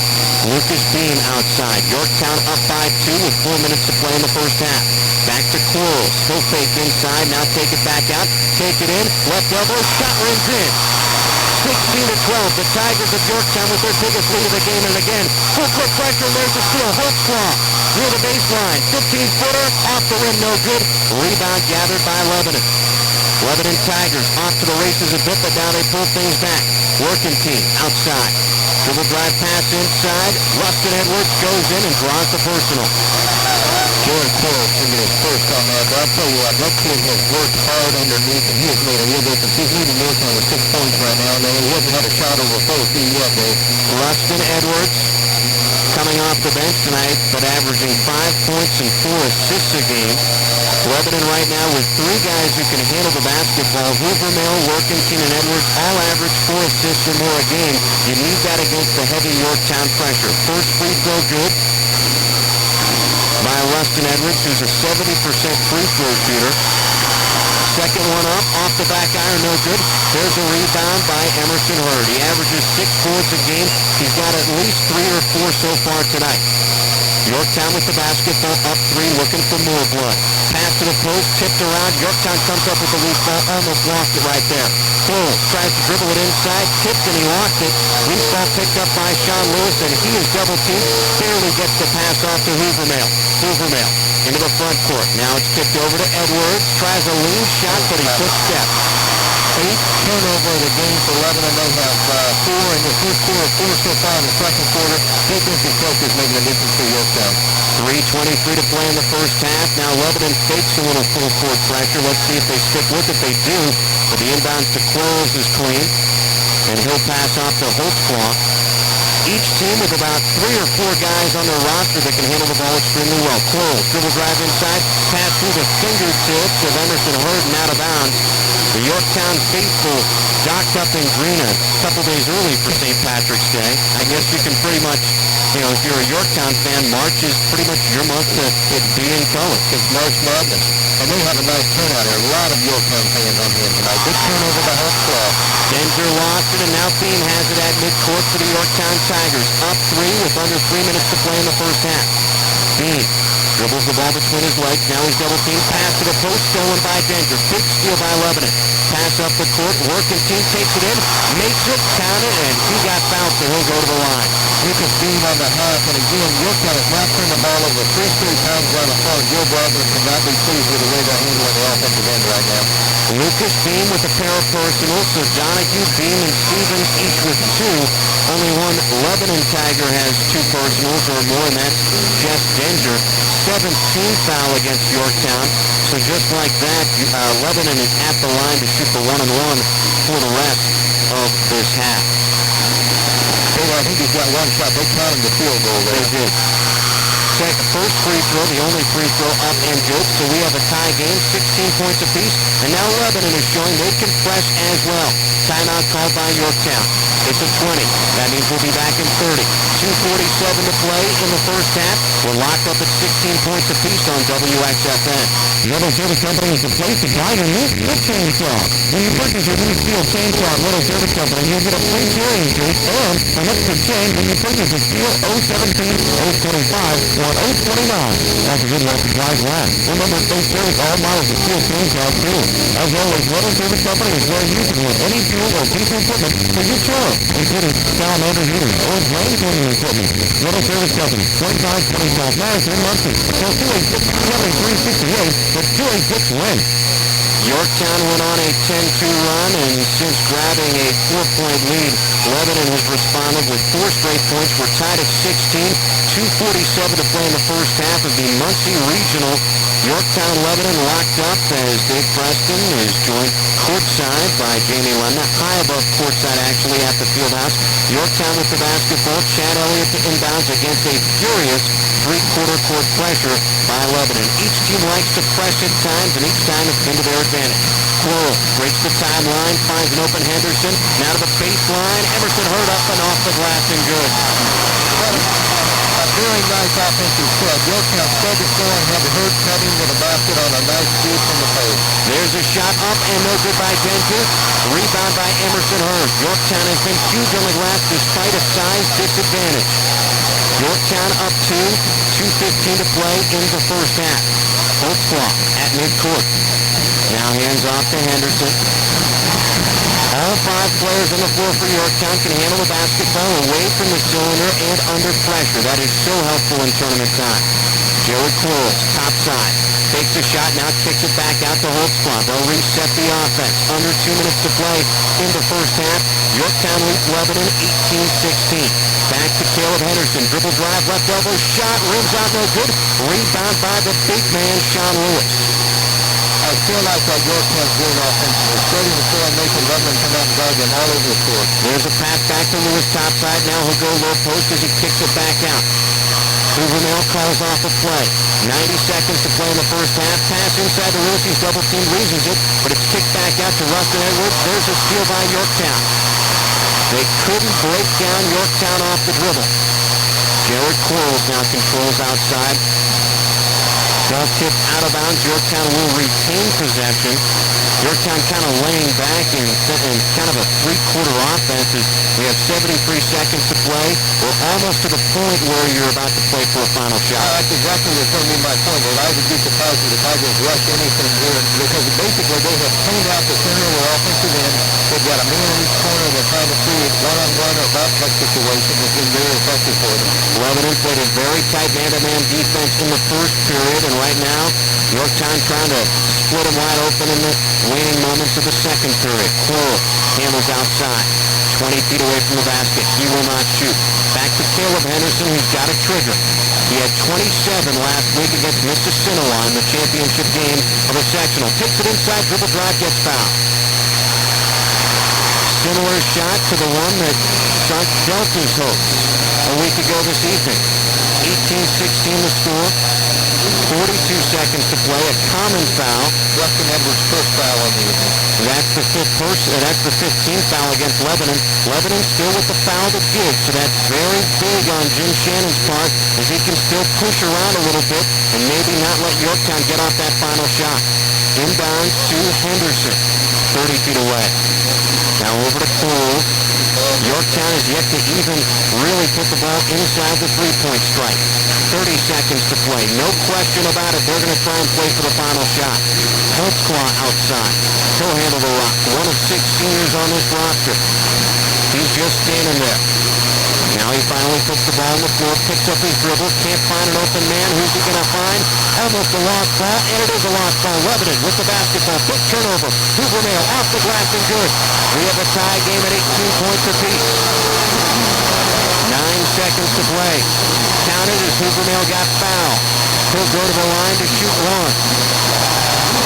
Lucas Bean outside. Yorktown up by 2 with 4 minutes to play in the first half. Back to Quarles. He'll fake inside, now take it back out. Take it in, left elbow, shot rims in. 16-12, the Tigers of Yorktown with their biggest lead of the game, and again, full court pressure, and there's a steal. Holtzclaw near the baseline, 15-footer, off the rim, no good. Rebound gathered by Lebanon. Lebanon Tigers off to the races a bit, but now they pull things back. Working team outside. Dribble drive pass inside. Rustin Edwards goes in and draws the personal. Jared Quarles to get his first on that, but I'll tell you what, that kid has worked hard underneath, and he has made a real difference. He's leading Yorktown with 6 points right now, and he hasn't had a shot over 4 feet yet, Dave. Rustin Edwards coming off the bench tonight, but averaging 5 points and 4 assists a game. Lebanon right now with 3 guys who can handle the basketball. Hoovermill, Workington, and Edwards all average 4 assists or more a game. You need that against the heavy Yorktown pressure. First free throw good by Rustin Edwards, who's a 70% free throw shooter. Second one up, off the back iron, no good. There's a rebound by Emerson Hurd. He averages 6 boards a game. He's got at least 3 or 4 so far tonight. Yorktown with the basketball, up 3, looking for more blood. Pass to the post, tipped around. Yorktown comes up with the loose ball, almost lost it right there. Quarles tries to dribble it inside, tipped and he lost it. Loose ball picked up by Sean Lewis, and he is double teamed. Barely gets the pass off to Hoovermill. Hoovermill into the front court. Now it's tipped over to Edwards. Tries a lean shot, but he took steps. 8 turnover of the game for Lebanon. They have 4 in the first quarter, 4 so far in the second quarter. Defensive focus making a difference for Yorktown. 3:23 to play in the first half. Now Lebanon fakes a little full court pressure. Let's see if they stick with it. They do. But the inbound to Quarles is clean. And he'll pass off to Holtzclaw. Each team with about 3 or 4 guys on their roster that can handle the ball extremely well. Quarles, dribble drive inside, pass through the fingertips of Emerson Hurd and out of bounds. The Yorktown faithful docked up in green a couple days early for St. Patrick's Day. I guess you can pretty much, if you're a Yorktown fan, March is pretty much your month to be in color. It's March Madness. And they have a nice turnout here. A lot of Yorktown fans on hand tonight. Good turnover by Holtzclaw. Denzer lost it, and now Bean has it at midcourt for the Yorktown Tigers. Up 3 with under 3 minutes to play in the first half. Bean dribbles the ball between his legs. Now he's double teamed. Pass to the post, stolen by Denzer. Big steal by Lebanon. Pass up the court. Working team takes it in, makes it, count it, and he got fouled, so he'll go to the line. Lucas Bean on the half, and again, Yorktown has not turned the ball over 3 straight times around the floor. Joe Broderick cannot be pleased with the way they're handling the offensive end right now. Lucas Bean with a pair of personals, so Donahue, Bean, and Stevens each with 2. Only one Lebanon Tiger has 2 personals or more, and that's Jess Denzer. 17th foul against Yorktown. So just like that, Lebanon is at the line to shoot the 1-and-1 for the rest of this half. I think he's got 1 shot. They counted the field goal there. They did. First free throw, the only free throw up and good. So we have a tie game, 16 points apiece. And now Lebanon is showing they can press as well. Timeout called by Yorktown. It's a 20. That means we'll be back in 30. 2:47 to play in the first half. We're locked up at 16 points apiece on WXFN. Little Service Company is the place to buy your new steel chainsaw. When you purchase your new steel chainsaw at Little Service Company, you'll get a free carrying case and an extra chain when you purchase a steel 017, 025, or 029. That's a good one to drive last. Remember, they service all models of steel chainsaws too. As always, Little Service Company is where you can get any tool or piece of equipment for your chore, including salamander heaters or drain cleaning equipment. Little Service Company, 2520 South Madison, Muncie. Call 286-7368 for 286-WIN. Yorktown went on a 10-2 run, and since grabbing a 4-point lead, Lebanon has responded with 4 straight points. We're tied at 16, 2:47 to play in the first half of the Muncie Regional. Yorktown Lebanon locked up as Dave Preston is joined courtside by Jamie Lemna, high above courtside actually at the Fieldhouse. Yorktown with the basketball, Chad Elliott to inbounds against a furious 3-quarter court pressure by Lebanon. Each team likes to press at times, and each time it's been to their advantage. Quarles breaks the timeline, finds an open Henderson, now to the baseline. Emerson Hurd up and off the glass and good. A very nice offensive set. Yorktown sped the score and had Hurd cutting with a basket on a nice feed from the post. There's a shot up and no good by Denton. Rebound by Emerson Hurd. Yorktown has been huge on the glass despite a size disadvantage. Yorktown up 2:15 to play in the first half. Holtzclaw at midcourt. Now hands off to Henderson. All 5 players on the floor for Yorktown can handle the basketball away from the cylinder and under pressure. That is so helpful in tournament time. Jared Quarles, top side. Takes a shot, now kicks it back out to Holtzclaw. They'll reset the offense. Under 2 minutes to play in the first half. Yorktown leads Lebanon 18-16. Back to Caleb Henderson. Dribble drive, left elbow shot. Rims out, no good. Rebound by the big man, Sean Lewis. I feel like that Yorktown's doing offensively. Spreading the floor and making Lebanon come out and guard them all over the court. There's a pass back to Lewis topside. Now he'll go low post as he kicks it back out. Hoovermail calls off a play. 90 seconds to play in the first half. Pass inside to Lewis. He's double teamed, loses it, but it's kicked back out to Rustin Edwards. There's a steal by Yorktown. They couldn't break down Yorktown off the dribble. Jared Quarles now controls outside. Ball tip out of bounds. Yorktown will retain possession. Yorktown kind of laying back in kind of a three-quarter offense as we have 73 seconds to play. We're almost to the point where you're about to play for a final shot. That's exactly what's going to be my point. Well, I would be surprised if the Tigers rush anything here because basically they have cleaned out the center of their offensive end. They've got a man in each corner. They're trying to create one-on-one or back-cut situation. It's been very effective for them. Lebanon played a very tight man-to-man defense in the first period, and right now Yorktown trying to split them wide open in the waning moments of the second period. Quarles handles outside. 20 feet away from the basket. He will not shoot. Back to Caleb Henderson, who's got a trigger. He had 27 last week against Mississinawa in the championship game of a sectional. Takes it inside, dribble drive, gets fouled. Similar shot to the one that sunk Delta's hopes a week ago this evening. 18-16 the score. 42 seconds to play. A common foul. Rustin Edwards' first foul on the evening. That's the 15th foul against Lebanon. Lebanon still with the foul to give, so that's very big on Jim Shannon's part as he can still push around a little bit and maybe not let Yorktown get off that final shot. Inbounds to Henderson, 30 feet away. Now over to Quarles. Yorktown is yet to even really put the ball inside the three-point strike. 30 seconds to play. No question about it. They're going to try and play for the final shot. Holtzclaw outside. He'll handle the rock. One of 6 seniors on this roster. He's just standing there. Now he finally puts the ball on the floor, picks up his dribble, can't find an open man. Who's he going to find? Almost a lost ball, and it is a lost ball. Lebanon with the basketball. Big turnover. Hoovermail off the glass and good. We have a tie game at 18 points apiece. 9 seconds to play. Counted as Hoovermail got fouled. He'll go to the line to shoot one.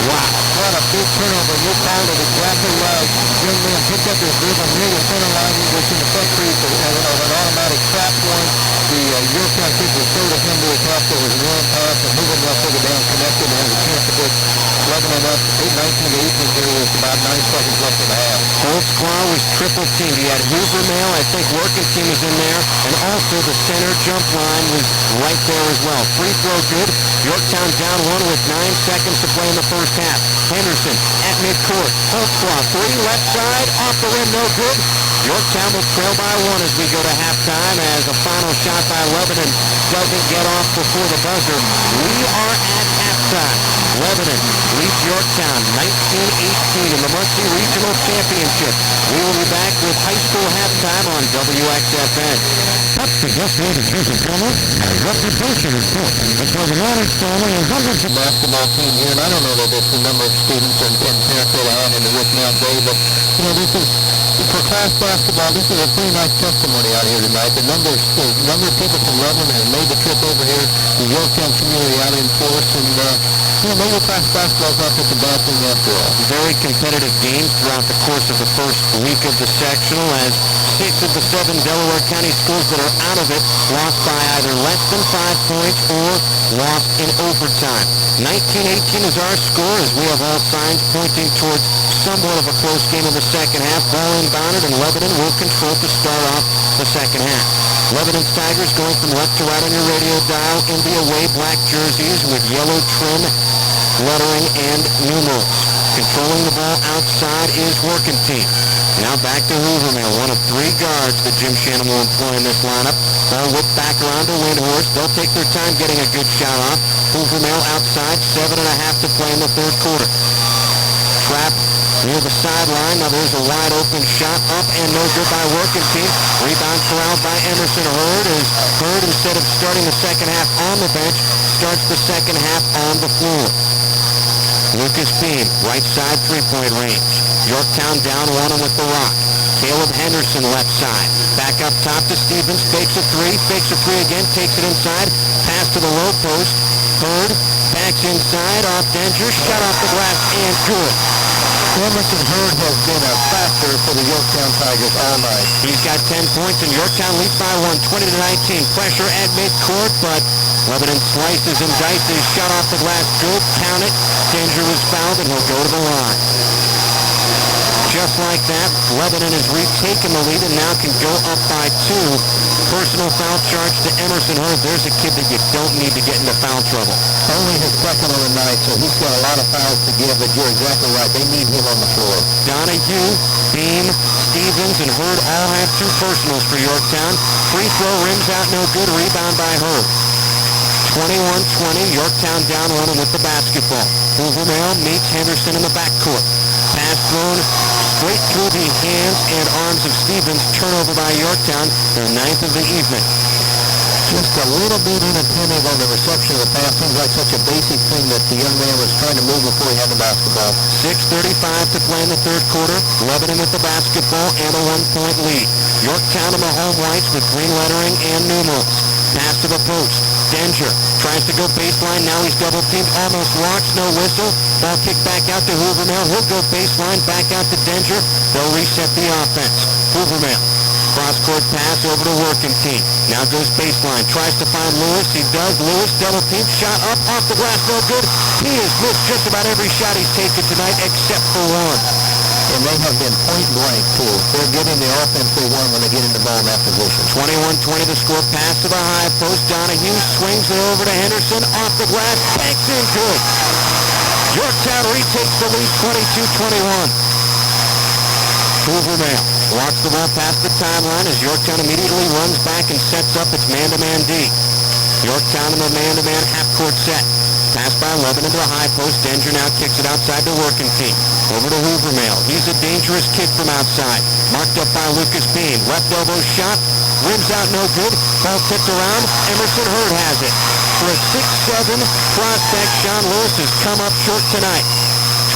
Wow. What a big turnover. You called it exactly right. Young man picked up his dribble near the center line, which in effect creates an automatic trap point. The Yorktown kids were so to him to attack. There was a run pass, and Hoovermail took it down, connected, and has a chance to put Lebanon up 19-18 here with about 9 seconds left in the half. Holtzclaw was triple teamed. He had Hoovermail, I think Working Team was in there, and also the center jump line was right there as well. Free throw good. Yorktown down 1 with 9 seconds to play in the first half. Henderson at midcourt. Holtzclaw, 3 left side, off the rim, no good. Yorktown will trail by 1 as we go to halftime as a final shot by Lebanon doesn't get off before the buzzer. We are at halftime. Lebanon leads Yorktown 19-18 in the Muncie Regional Championship. We will be back with high school halftime on WXFN. That's the best way to choose a drummer and reputation is good. Because an honest family and hundreds of basketball team here, and I don't know that it's the number of students and parents that are on in the work now day, but this is for class basketball. This is a pretty nice testimony out here tonight. The number of people from Lebanon have made the trip over here, the Yorktown community out in force, and maybe class basketball is not such a bad thing after all. Very competitive games throughout the course of the first week of the sectional as 6 of the 7 Delaware County schools that are out of it lost by either less than 5 points or lost in overtime. 19-18 is our score as we have all signs pointing towards somewhat of a close game in the second half. Ball inbounded and Lebanon will control to start off the second half. Lebanon's Tigers going from left to right on your radio dial in the away black jerseys with yellow trim, lettering, and numerals. Controlling the ball outside is Working Team. Now back to Hoovermill, one of three guards that Jim Shannon will employ in this lineup. Ball whipped back around to Windhorst. They'll take their time getting a good shot off. Hoovermill outside, 7.5 to play in the third quarter. Trap near the sideline. Now there's a wide open shot up and no good by Working Team. Rebound corralled by Emerson Hurd, as Hurd, instead of starting the second half on the bench, starts the second half on the floor. Lucas Beam, right side three-point range. Yorktown down one with the rock. Caleb Henderson left side. Back up top to Stevens, fakes a three again, takes it inside. Pass to the low post. Hurd backs inside, off Dencher, shot off the glass and good. Emerson Hurd has been a factor for the Yorktown Tigers all night. He's got 10 points and Yorktown leads by one, 20-19. Pressure at midcourt, but Lebanon slices and dices, shot off the glass, good, count it. Dencher was fouled and he'll go to the line. Just like that, Lebanon has retaken the lead and now can go up by two. Personal foul charge to Emerson Hurd. There's a kid that you don't need to get into foul trouble. Only his second on the night, so he's got a lot of fouls to give, but you're exactly right. They need him on the floor. Donahue, Beam, Stevens, and Hurd all have two personals for Yorktown. Free throw rims out, no good. Rebound by Hurd. 21-20, Yorktown down one with the basketball. Hoovermill meets Henderson in the backcourt. Pass thrown straight through the hands and arms of Stevens. Turnover by Yorktown, their ninth of the evening. Just a little bit inattentive on the reception of the pass. Seems like such a basic thing that the young man was trying to move before he had the basketball. 6:35 to play in the third quarter. Lebanon with the basketball and a 1-point lead. Yorktown in the home whites with green lettering and numerals. Pass to the post. Dencher tries to go baseline. Now he's double teamed. Almost launched. No whistle. Ball kicked back out to Hoovermill. He'll go baseline. Back out to Dencher. They'll reset the offense. Hoovermill. Cross-court pass over to Working Team. Now goes baseline. Tries to find Lewis. He does. Lewis double team. Shot up off the glass. No good. He has missed just about every shot he's taken tonight except for one. And they have been point blank, too. They're getting the offense they want when they get in the ball in that position. 21-20 the score. Pass to the high post. Donahue swings it over to Henderson. Off the glass. Banks in good. Yorktown retakes the lead 22-21. Hoovermill walks the ball past the timeline as Yorktown immediately runs back and sets up its man-to-man D. Yorktown in the man-to-man half-court set. Pass by Lebanon to the high post. Dencher now kicks it outside to Working Team. Over to Hoovermill. He's a dangerous kid from outside. Marked up by Lucas Beam. Left elbow shot. Rims out, no good. Ball tipped around. Emerson Hurd has it. For a 6'7 prospect, Sean Lewis has come up short tonight.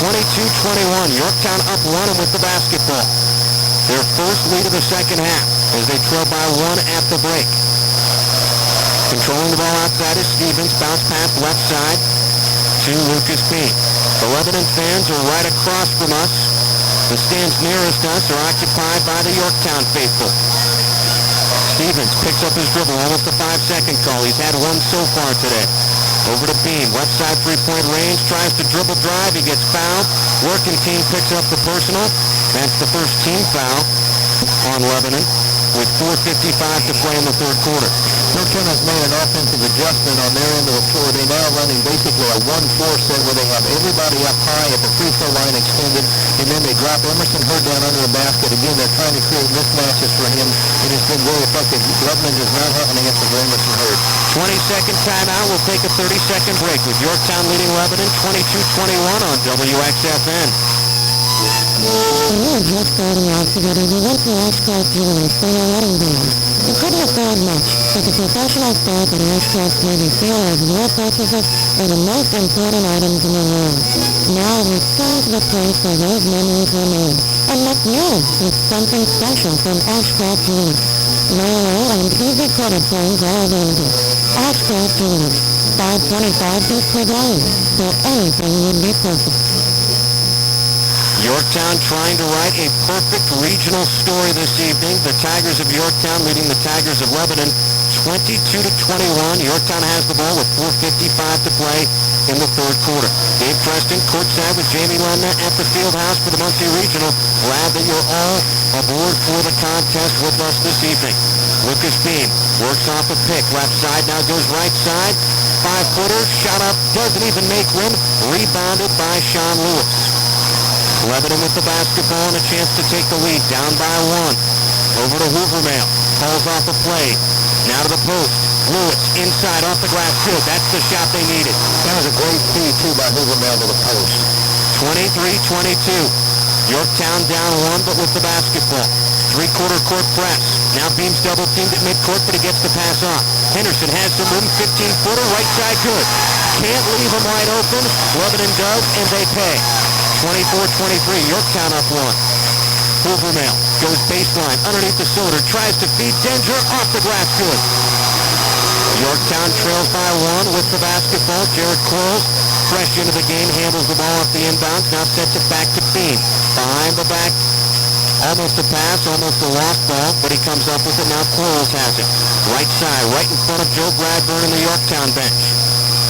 22-21. Yorktown up one with the basketball. Their first lead of the second half as they trail by one at the break. Controlling the ball outside is Stevens. Bounce pass left side to Lucas Beam. The Lebanon fans are right across from us. The stands nearest us are occupied by the Yorktown faithful. Stevens picks up his dribble, almost a 5-second call. He's had one so far today. Over to Beam, left side three-point range, tries to dribble drive, he gets fouled. Working Team picks up the personal. That's the first team foul on Lebanon with 4:55 to play in the third quarter. Yorktown has made an offensive adjustment on their end of the floor. They're now running basically a 1-4 set where they have everybody up high at the free throw line extended, and then they drop Emerson Hurd down under the basket. Again, they're trying to create mismatches for him, and it's been very effective. Lebanon does not have an answer for Emerson Hurd. 20-second timeout. We'll take a 30-second break with Yorktown leading Lebanon 22-21 on WXFN. We're just starting out together. We went to Ashcroft Jewelers for your wedding band. We couldn't afford much, but the professional staff at Ashcroft made us feel like your purchases are the most important items in the world. Now return to the place where those memories were made, and look new with something special from Ashcroft Jewelers. Loyal and easy credit plans are available. Ashcroft Jewelers, $5.25 just per day, so anything would be perfect. Yorktown trying to write a perfect regional story this evening. The Tigers of Yorktown leading the Tigers of Lebanon 22-21. Yorktown has the ball with 4:55 to play in the third quarter. Dave Preston courtside with Jamie Lemna at the field house for the Muncie Regional. Glad that you're all aboard for the contest with us this evening. Lucas Beam works off a pick. Left side, now goes right side. 5-footer, shot up, doesn't even make rim. Rebounded by Sean Lewis. Lebanon with the basketball and a chance to take the lead. Down by 1. Over to Hoovermail. Calls off a play. Now to the post. Lewis inside off the glass. Good. That's the shot they needed. That was a great feed, too, by Hoovermail to the post. 23-22. Yorktown down 1, but with the basketball. Three-quarter court press. Now Beam's double-teamed at midcourt, but he gets the pass off. Henderson has some room. 15-footer. Right side. Good. Can't leave him wide open. Lebanon does, and they pay. 24-23. Yorktown up 1. Hoovermail goes baseline underneath the cylinder. Tries to feed Denver. Off the glass. Good. Yorktown trails by 1 with the basketball. Jared Quarles, fresh into the game, handles the ball off the inbounds. Now sets it back to Beam. Behind the back. Almost a pass, almost a lost ball, but he comes up with it. Now Quarles has it. Right side, right in front of Joe Bradburn in the Yorktown bench.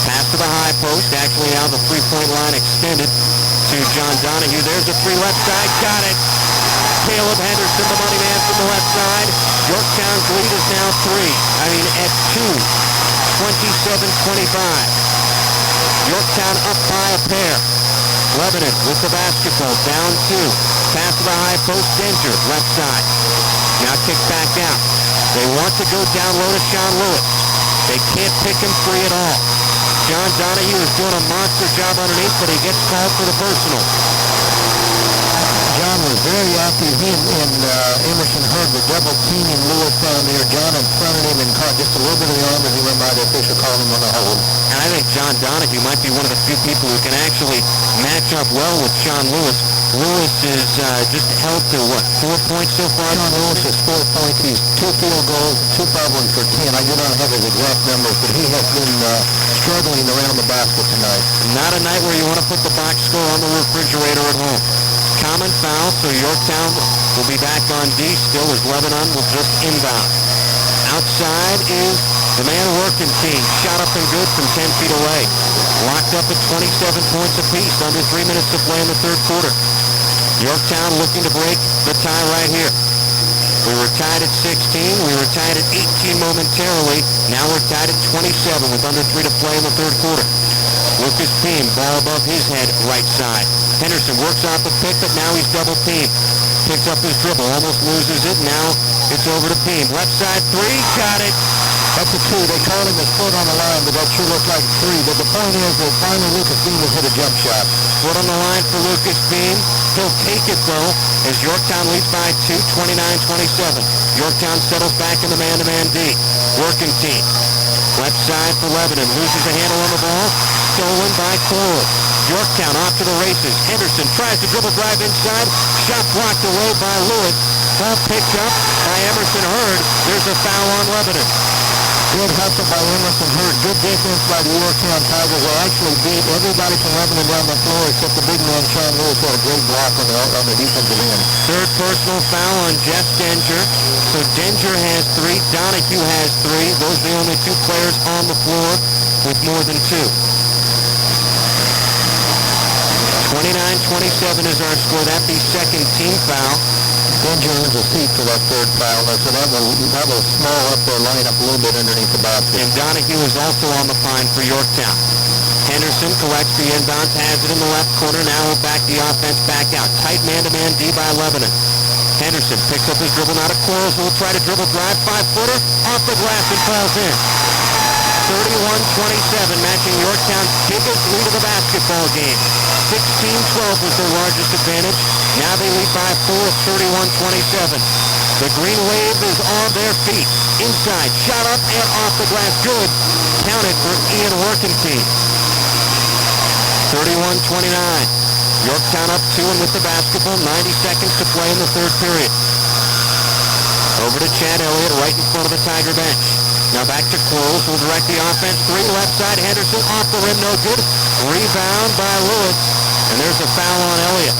Pass to the high post. Actually now the three-point line extended to John Donahue. There's a three left side. Got it. Caleb Henderson, the money man from the left side. Yorktown's lead is now at 2. 27-25. Yorktown up by a pair. Lebanon with the basketball. Down 2. Pass to the high post. Denver, left side. Now kick back out. They want to go down low to Sean Lewis. They can't pick him free at all. John Donahue is doing a monster job underneath, but he gets called for the personal. John was very active. He and Emerson Hurd were double teaming Lewis down there. John in front of him and caught just a little bit of the arm as he went by. The official called him on the hold. And I think John Donahue might be one of the few people who can actually match up well with Sean Lewis. Lewis is just held to, 4 points so far? Sean Lewis is 4 points. He's 2 field goals, 2 foul ones for 10. I do not have his exact numbers, but he has been struggling around the basket tonight. Not a night where you want to put the box score on the refrigerator at home. Common foul, so Yorktown will be back on D still as Lebanon will just inbound. Outside is the man working team. Shot up and good from 10 feet away. Locked up at 27 points apiece. Under 3 minutes to play in the third quarter. Yorktown looking to break the tie right here. We were tied at 16. We were tied at 18 momentarily. Now we're tied at 27 with under 3 to play in the third quarter. Lucas Beam, ball above his head, right side. Henderson works off the pick, but now he's double teamed. Picks up his dribble, almost loses it. Now it's over to Beam. Left side 3, got it. That's a 2. They called him his foot on the line, but that sure looked like 3. But the point is that finally Lucas Beam has hit a jump shot. Foot on the line for Lucas Beam. He'll take it, though, as Yorktown leads by 2, 29-27. Yorktown settles back in the man-to-man D. Working team. Left side for Lebanon. Loses a handle on the ball. Stolen by Quarles. Yorktown off to the races. Henderson tries to dribble drive inside. Shot blocked away by Lewis. Ball picked up by Emerson Hurd. There's a foul on Lebanon. Good hustle by Emerson Hurd. Good defense by the Yorktown Tigers. They actually beat everybody from Lebanon down the floor except the big man, Sean Lewis, had a great block on the defensive end. Third personal foul on Jeff Denver. So Denver has 3. Donahue has 3. Those are the only 2 players on the floor with more than 2. 29-27 is our score. That's the second team foul. Denver earns a seat for that third foul. So that will small up their lineup a little bit underneath the basket. And Donahue is also on the fine for Yorktown. Henderson collects the inbounds, has it in the left corner. Now he'll back the offense back out. Tight man-to-man D by Lebanon. Henderson picks up his dribble. Now to Quarles, who will try to dribble drive. 5-footer off the glass and falls in. 31-27, matching Yorktown's biggest lead of the basketball game. 16-12 was their largest advantage. Now they lead by 4 at 31-27. The Green Wave is on their feet. Inside, shot up and off the glass. Good. Counted for Ian Workentine. 31-29. Yorktown up 2 and with the basketball. 90 seconds to play in the third period. Over to Chad Elliott right in front of the Tiger bench. Now back to Quarles, who will direct the offense. 3 left side, Henderson off the rim, no good. Rebound by Lewis, and there's a foul on Elliott.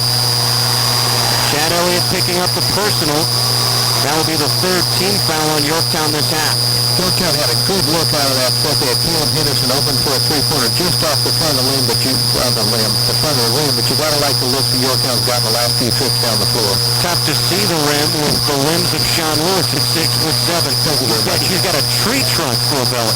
Chad Elliott picking up the personal. That will be the third team foul on Yorktown this half. Yorktown had a good look out of that set. They had Caleb Henderson open for a 3-pointer just off the front of the rim, but you got to like the look looks that Yorktown's gotten the last few trips down the floor. Tough to see the rim with the limbs of Sean Lewis at 6'7". He's got a tree trunk for a belly.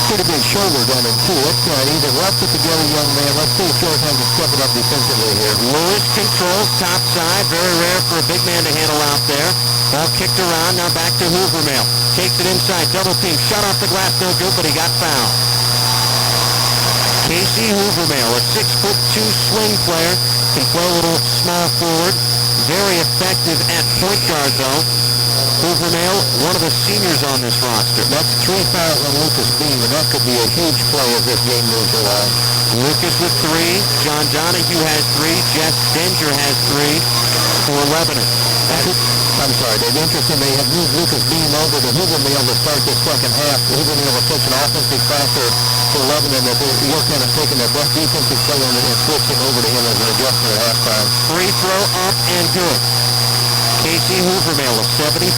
Pretty big shoulder down in two. Let's either let's put together, young man. Let's see if Yorktown can step it up defensively here. Lewis controls top side. Very rare for a big man to handle out there. Ball kicked around. Now back to Hoovermail. Takes it inside. Double team. Shot off the glass. No good, but he got fouled. Casey Hoovermail, a 6'2" swing player. Can play a little small forward. Very effective at point guard, though. Hoovermail, one of the seniors on this roster. That's 3 fouls on Lucas Beam, and that could be a huge play as this game moves along. Lucas with 3. John Donahue has 3. Jeff Stenger has 3 for Lebanon. I'm sorry, Dave. Interesting, they have moved Lucas Beam over to Hoovermail to start this second half. Hoovermail was such an offensive factor for Lebanon that Yorktown has taken their best defensive player and switched him over to him as an adjustment at halftime. Free throw up and good. Casey Hoovermail, a 75%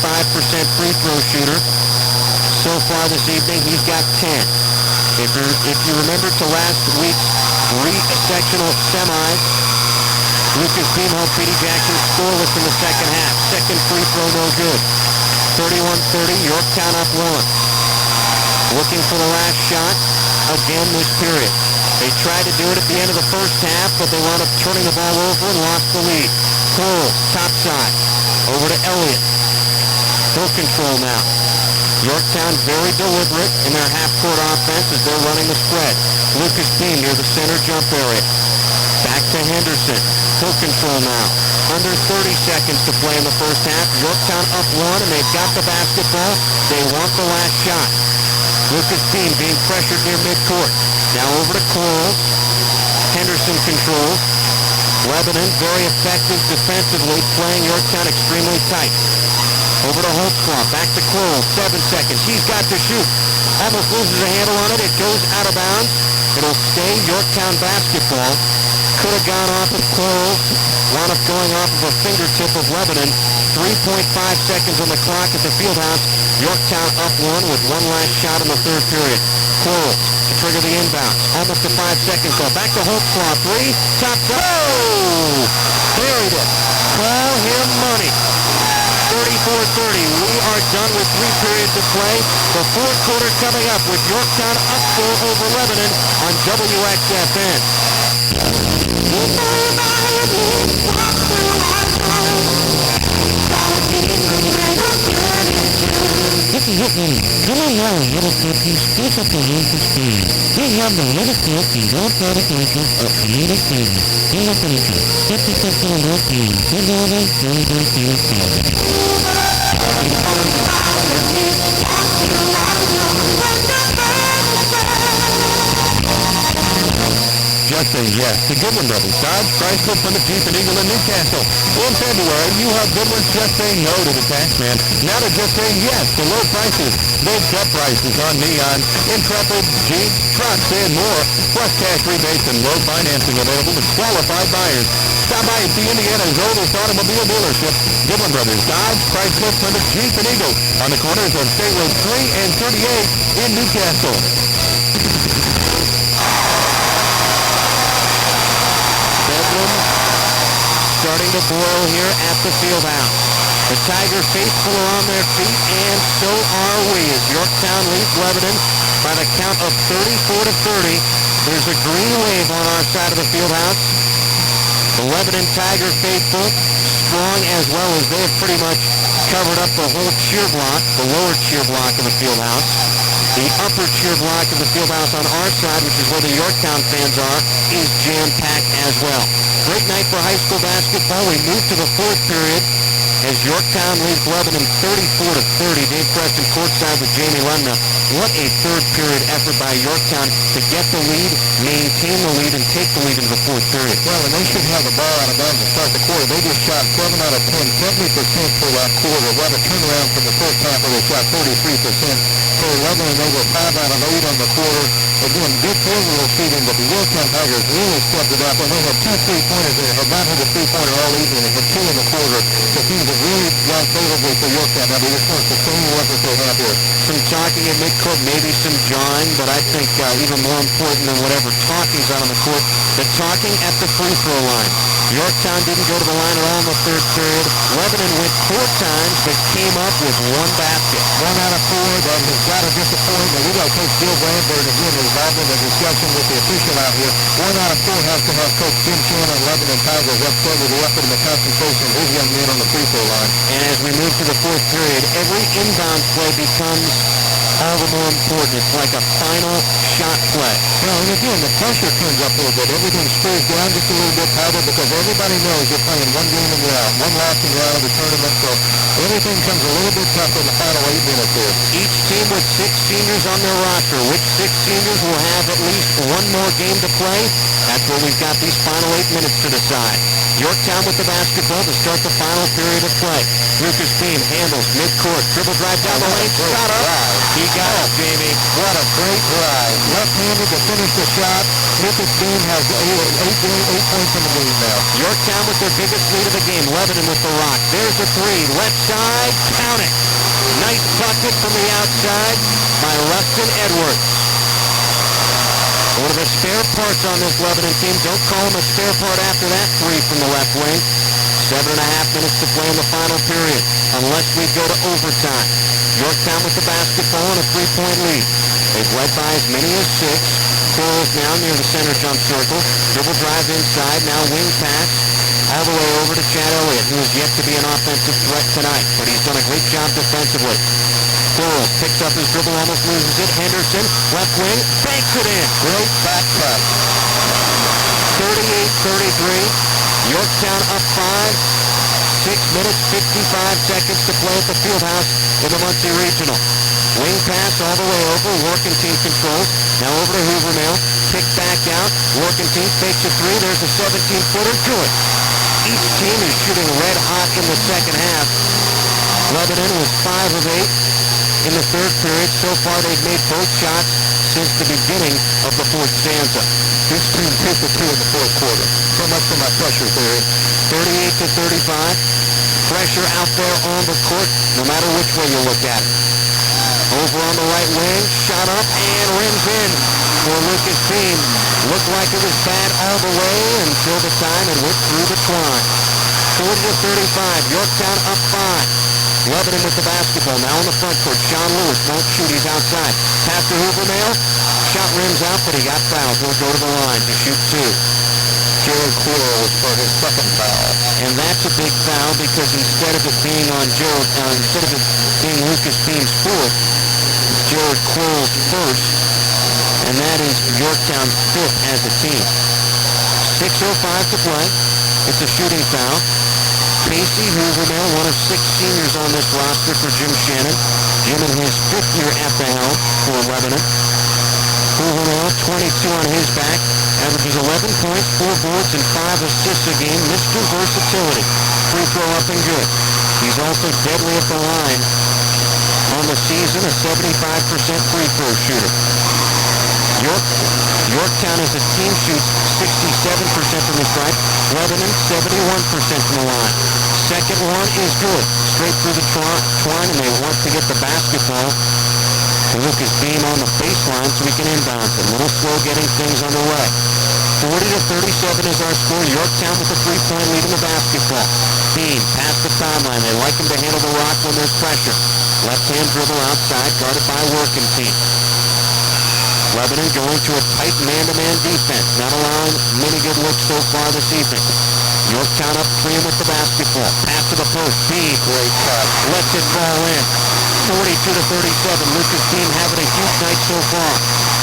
free throw shooter. So far this evening, he's got 10. If you remember to last week's sectional semis, Lucas Beam held Petey Jackson scoreless in the second half. Second free throw, no good. 31-30, Yorktown up 1. Looking for the last shot again this period. They tried to do it at the end of the first half, but they wound up turning the ball over and lost the lead. Cole, top side. Over to Elliott. Full control now. Yorktown very deliberate in their half-court offense as they're running the spread. Lucas Beam near the center jump area. Back to Henderson. Full control now. Under 30 seconds to play in the first half. Yorktown up 1, and they've got the basketball. They want the last shot. Lucas Beam being pressured near midcourt. Now over to Cole. Henderson controls. Lebanon very effective defensively, playing Yorktown extremely tight. Over to Holtzclaw, back to Cole, 7 seconds. He's got to shoot. Almost loses a handle on it. It goes out of bounds. It'll stay Yorktown basketball. Could have gone off of Cole. Wound up going off of a fingertip of Lebanon. 3.5 seconds on the clock at the Fieldhouse. Yorktown up 1 with one last shot in the third period. Cole to trigger the inbound. Almost to 5 seconds. So back to Holtzclaw. 3. Top. Oh! Buried it. Call him money. 34-30. We are done with 3 periods of play. The fourth quarter coming up with Yorktown up 4 over Lebanon on WXFN. This is it, man. Come on now, little cookies. Pick up the room for speed. We have the little cookies, all dedicated of creative things. Get up and eat. 50 cents on the team. Good morning, Just say yes to Goodwin Brothers, Dodge, Chrysler, Plymouth, Jeep, and Eagle in Newcastle. In February, you have Goodwin's just saying no to the tax man. Now they're just saying yes to low prices. They've cut prices on Neon, Intrepid, Jeep, trucks, and more. Plus cash rebates and low financing available to qualified buyers. Stop by and see Indiana's oldest automobile dealership, Goodwin Brothers, Dodge, Chrysler, Plymouth, Jeep, and Eagle on the corners of State Road 3 and 38 in Newcastle. Starting to boil here at the Fieldhouse. The Tiger faithful are on their feet, and so are we, as Yorktown leads Lebanon by the count of 34-30. There's a green wave on our side of the Fieldhouse. The Lebanon Tiger faithful, strong as well as they have pretty much covered up the whole cheer block, the lower cheer block of the Fieldhouse. The upper cheer block of the Fieldhouse on our side, which is where the Yorktown fans are, is jam-packed as well. Great night for high school basketball. We move to the fourth period as Yorktown leads Lebanon 34-30. Dave Preston courtside with Jamie Lemna. What a third period effort by Yorktown to get the lead, maintain the lead, and take the lead into the fourth period. Well, and they should have the ball out of bounds to start the quarter. They just shot 7 out of 10, 70% for that quarter. What a turnaround from the first half where they shot 33%. For Lebanon, they were 5 out of 8 on the quarter. Again, good field goal shooting, but the Yorktown Tigers really stepped it up, and they had 2 3-pointers. They had not hit a 3-pointer all evening. They had 2 in the quarter. So things have really gone favorably for Yorktown. Now they just want to sustain the effort they have here. Some talk talking in midcourt, maybe some jawing, but I think even more important than whatever talking's out on the court, the talking at the free throw line. Yorktown didn't go to the line at all in the third period. Lebanon went 4 times, but came up with 1 basket. 1 out of 4. That has got to disappoint. And we got Coach Bill Bradford again involved in the discussion with the official out here. 1 out of 4 has to have Coach Jim Shannon, Lebanon Tigers, upset with the effort and the concentration of his young men on the free throw line. And as we move to the fourth period, every inbound play becomes all the more important. It's like a final shot play. Well, and again, the pressure turns up a little bit. Everything sprays down just a little bit, Powder, because everybody knows you're playing 1 game in the round, 1 loss in the round of the tournament, so everything comes a little bit tougher in the final 8 minutes here. Each team with 6 seniors on their roster. Which 6 seniors will have at least 1 more game to play? That's what we've got these final 8 minutes to decide. Yorktown with the basketball to start the final period of play. Lucas Beam handles midcourt. Dribble drive down the lane. Shot up. He got it, Jamie. What a great drive. Left-handed to finish the shot. Lucas Beam has 8 points in the game now. Yorktown with their biggest lead of the game. Lebanon with the rock. There's a 3. Left side. Count it. Nice bucket from the outside by Rustin Edwards. One of the spare parts on this Lebanon team. Don't call him a spare part after that 3 from the left wing. 7.5 minutes to play in the final period, unless we go to overtime. Yorktown with the basketball and a 3-point lead. They've led by as many as 6. Quarles now near the center jump circle. Dribble drive inside, now wing pass. All the way over to Chad Elliott, who is yet to be an offensive threat tonight, but he's done a great job defensively. Quarles picks up his dribble, almost loses it. Henderson, left wing, banks it in. Great back cut. 38-33. Yorktown up 5. 6 minutes, 55 seconds to play at the Fieldhouse in the Muncie Regional. Wing pass all the way over. Workington controls. Now over to Hoovermill. Kick back out. Workington fakes a 3. There's a 17-footer. Good. Each team is shooting red hot in the second half. Lebanon was 5 of 8 in the third period. So far they've made both shots since the beginning of the fourth stanza. This team 2 for 2 in the fourth quarter. So much for my pressure theory. 38-35. Pressure out there on the court, no matter which way you look at it. Over on the right wing, shot up and rims in for Lucas Beam. Looked like it was bad all the way until the time it went through the twine. 40-35, Yorktown up 5. Lebanon with the basketball, now in the front court. Sean Lewis won't shoot, he's outside. Pass to Hoovermail, shot rims out, but he got fouled. He'll go to the line to shoot 2. Jared Quarles for his second foul. And that's a big foul because instead of it being on instead of it being Lucas Beam's 4th, it's Jared Quarles' 1st, and that is Yorktown's 5th as a team. 6:05 to play. It's a shooting foul. Casey Hoovermill, one of 6 seniors on this roster for Jim Shannon. Jim in his 5th year at the helm for Lebanon. Hoovermill, 22 on his back. Averages 11 points, 4 boards, and 5 assists a game. Mr. Versatility. Free throw up and good. He's also deadly at the line on the season, a 75% free throw shooter. Yorktown as a team shoots 67% from the stripe. Lebanon, 71% from the line. Second one is good. Straight through the twine, and they want to get the basketball to Lucas Beam on the baseline so we can inbound it. A little slow getting things underway. 40-37 is our score. Yorktown with a 3-point lead in the basketball. Beam past the timeline. They like him to handle the rock when there's pressure. Left-hand dribble outside, guarded by Workington. Lebanon going to a tight man-to-man defense, not allowing many good looks so far this evening. Yorktown up 3 with the basketball. Pass to the post. Beam, great cut. Lets it fall in. 42-37. Lucas Beam having a huge night so far.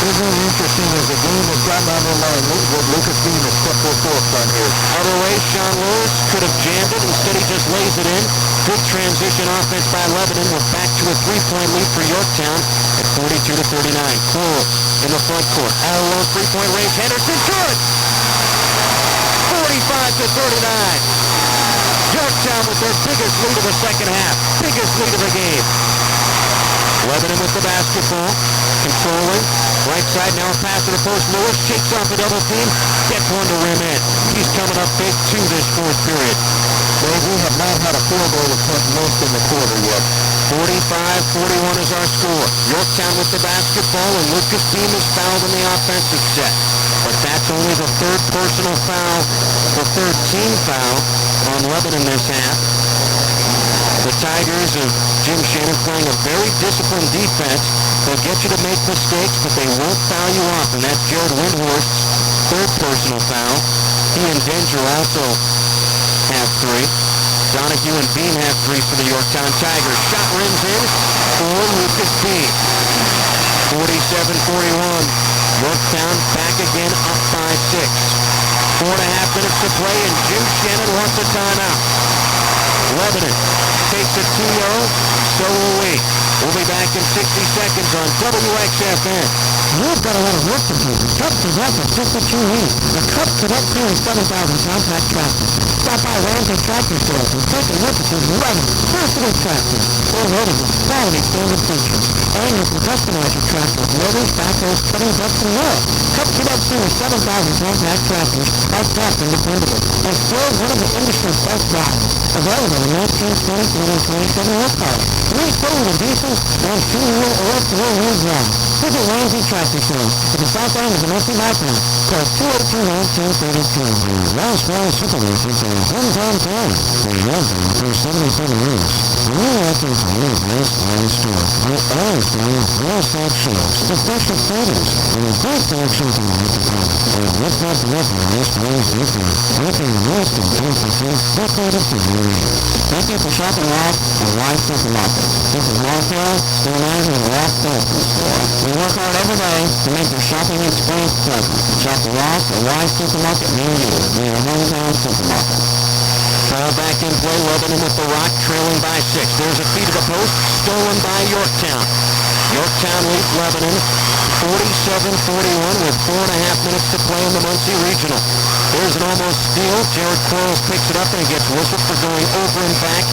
It's really interesting as the game has gotten on the line. Lucas Beam has stepped to the forefront here. Other way, Sean Lewis could have jammed it. Instead, he just lays it in. Good transition offense by Lebanon. We're back to a 3-point lead for Yorktown at 42-39. Cole in the front court. All alone, 3-point range. Henderson, good! 45-39. Yorktown with their biggest lead of the second half. Biggest lead of the game. Lebanon with the basketball. Controlling. Right side, now a pass to the post. Lewis shakes off a double team. Gets one to rim in. He's coming up big too this fourth period. Well, we have not had a field goal attempt missed in the quarter yet. 45-41 is our score. Yorktown with the basketball, and Lucas Beam is fouled in the offensive set. But that's only the third personal foul, the third team foul on Lebanon this half. The Tigers of Jim Shannon playing a very disciplined defense. They'll get you to make mistakes, but they won't foul you off, and that's Jared Windhorst's third personal foul. He and Dinger also have three. Donahue and Beam have three for the Yorktown Tigers. Shot rims in for Lucas Beam. 47-41. Yorktown back again, up by 6. 4.5 minutes to play, and Jim Shannon wants a timeout. Lebanon takes a 2-0, so will we. We'll be back in 60 seconds on WXFN. We've got a lot of work to do. Cubs is up at just a 2-8. The Cubs Cadet 7,000 compact tractor. Stop by Ramsey Tractor Sales and take a look at these 11 versatile tractors. They're loaded with quality standard features. And you can customize your tractor with motors, backhoes, cutting butts, and more. Cubs Cadet 7,000 compact tractors are fast and dependable. And still one of the industry's best buys. Available in 19, 20, and 27 horsepower. 3-cylinder diesel and 2-wheel or 4-wheel drive. Visit Ramsey Tractor Sales at the south end of the Mercy Bypass. Call 282-1932. Last Valley Supermarkets are a hometown town. They have been for 77 years. We're acting for any West Valley store. We're always buying well-stocked shelves, the freshest produce, and a great selection to the product. And what's not to love in West Valley's different? Making the most intensive, decorated for you. Thank you for shopping Rock and White Supermarket. This is Marcel, the manager of Rock Department Store. We work hard every day to make your shopping experience pleasant. Shop the Rock and White Supermarket near you. We are hometown supermarket. Ball back in play, Lebanon with the Rock trailing by 6. There's a feed to the post, stolen by Yorktown. Yorktown leads Lebanon 47-41 with 4.5 minutes to play in the Muncie Regional. There's an almost steal. Jared Quarles picks it up and gets whistled for going over and back.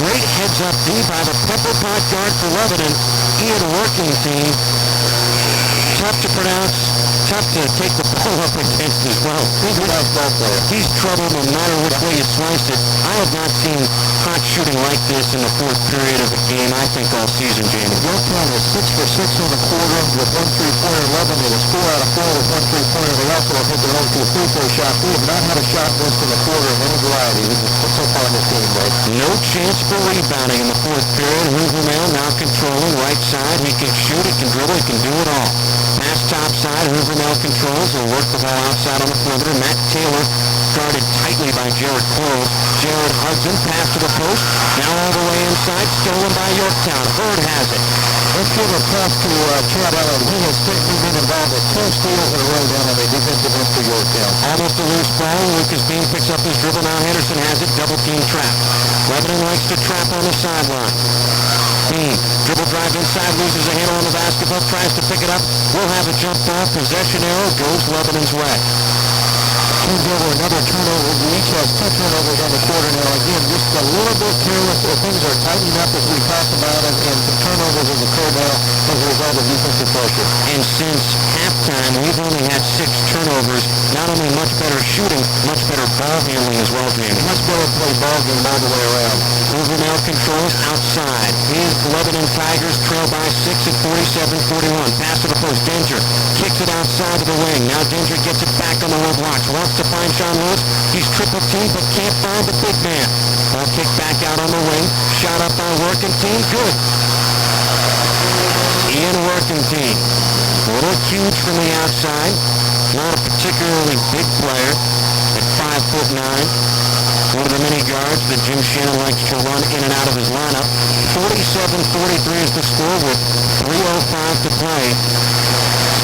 Great heads-up D by the Pepper Pot guard for Lebanon. Ian Workington. Tough to pronounce, tough to take the ball up against as well. He's a nice ball player. He's trouble no matter which way you slice it. I have not seen hot shooting like this in the fourth period of a game, I think, all season, Jamie. Yorktown is 6 for 6 in the quarter with 1 3-pointer. Lebanon is 4 out of 4 with 1 3-pointer. They also have hit their own 2 free throw shots. We have not had a shot missed in the quarter of any variety. This is so far in this game, Blake. No chance for rebounding in the fourth period. Hoovermail now controlling right side. He can shoot, he can dribble, he can do it all. Pass top side, Hoovermail controls. He'll work the ball outside on the perimeter. Matt Taylor guarded tightly by Jared Quarles. Jared Hudson, pass to the post. Now all the way inside, stolen by Yorktown. Bird has it. Let's give a pass to Chad Allen. He has been involved with 10 steals in a row down on the defensive end for Yorktown. Almost a loose ball. Lucas Beam picks up his dribble. Now Henderson has it. Double team trap. Lebanon likes to trap on the sideline. Beam, dribble drive inside, loses a handle on the basketball, tries to pick it up. We'll have a jump ball. Possession arrow goes Lebanon's way. Turns over another turnover. We each has 2 turnovers on the quarter now. Again, just a little bit careless. Things are tightening up as we talked about it, and some turnovers have occurred now as a result of defensive pressure. And since halftime, we've only had 6 turnovers. Not only much better shooting, much better ball handling as well, Jamie. Much better play ball game all the way around. Hoovermail controls outside. His Lebanon Tigers trail by 6 at 47-41. Pass to the post. Dinger kicks it outside to the wing. Now Dinger gets it back on the low blocks. Wants to find Sean Lewis. He's triple teamed but can't find the big man. Ball kicked back out on the wing. Shot up by Workington. Good. Ian Workington. A little huge from the outside. Not a particularly big player at 5'9". One of the many guards that Jim Shannon likes to run in and out of his lineup. 47-43 is the score with 3:05 to play.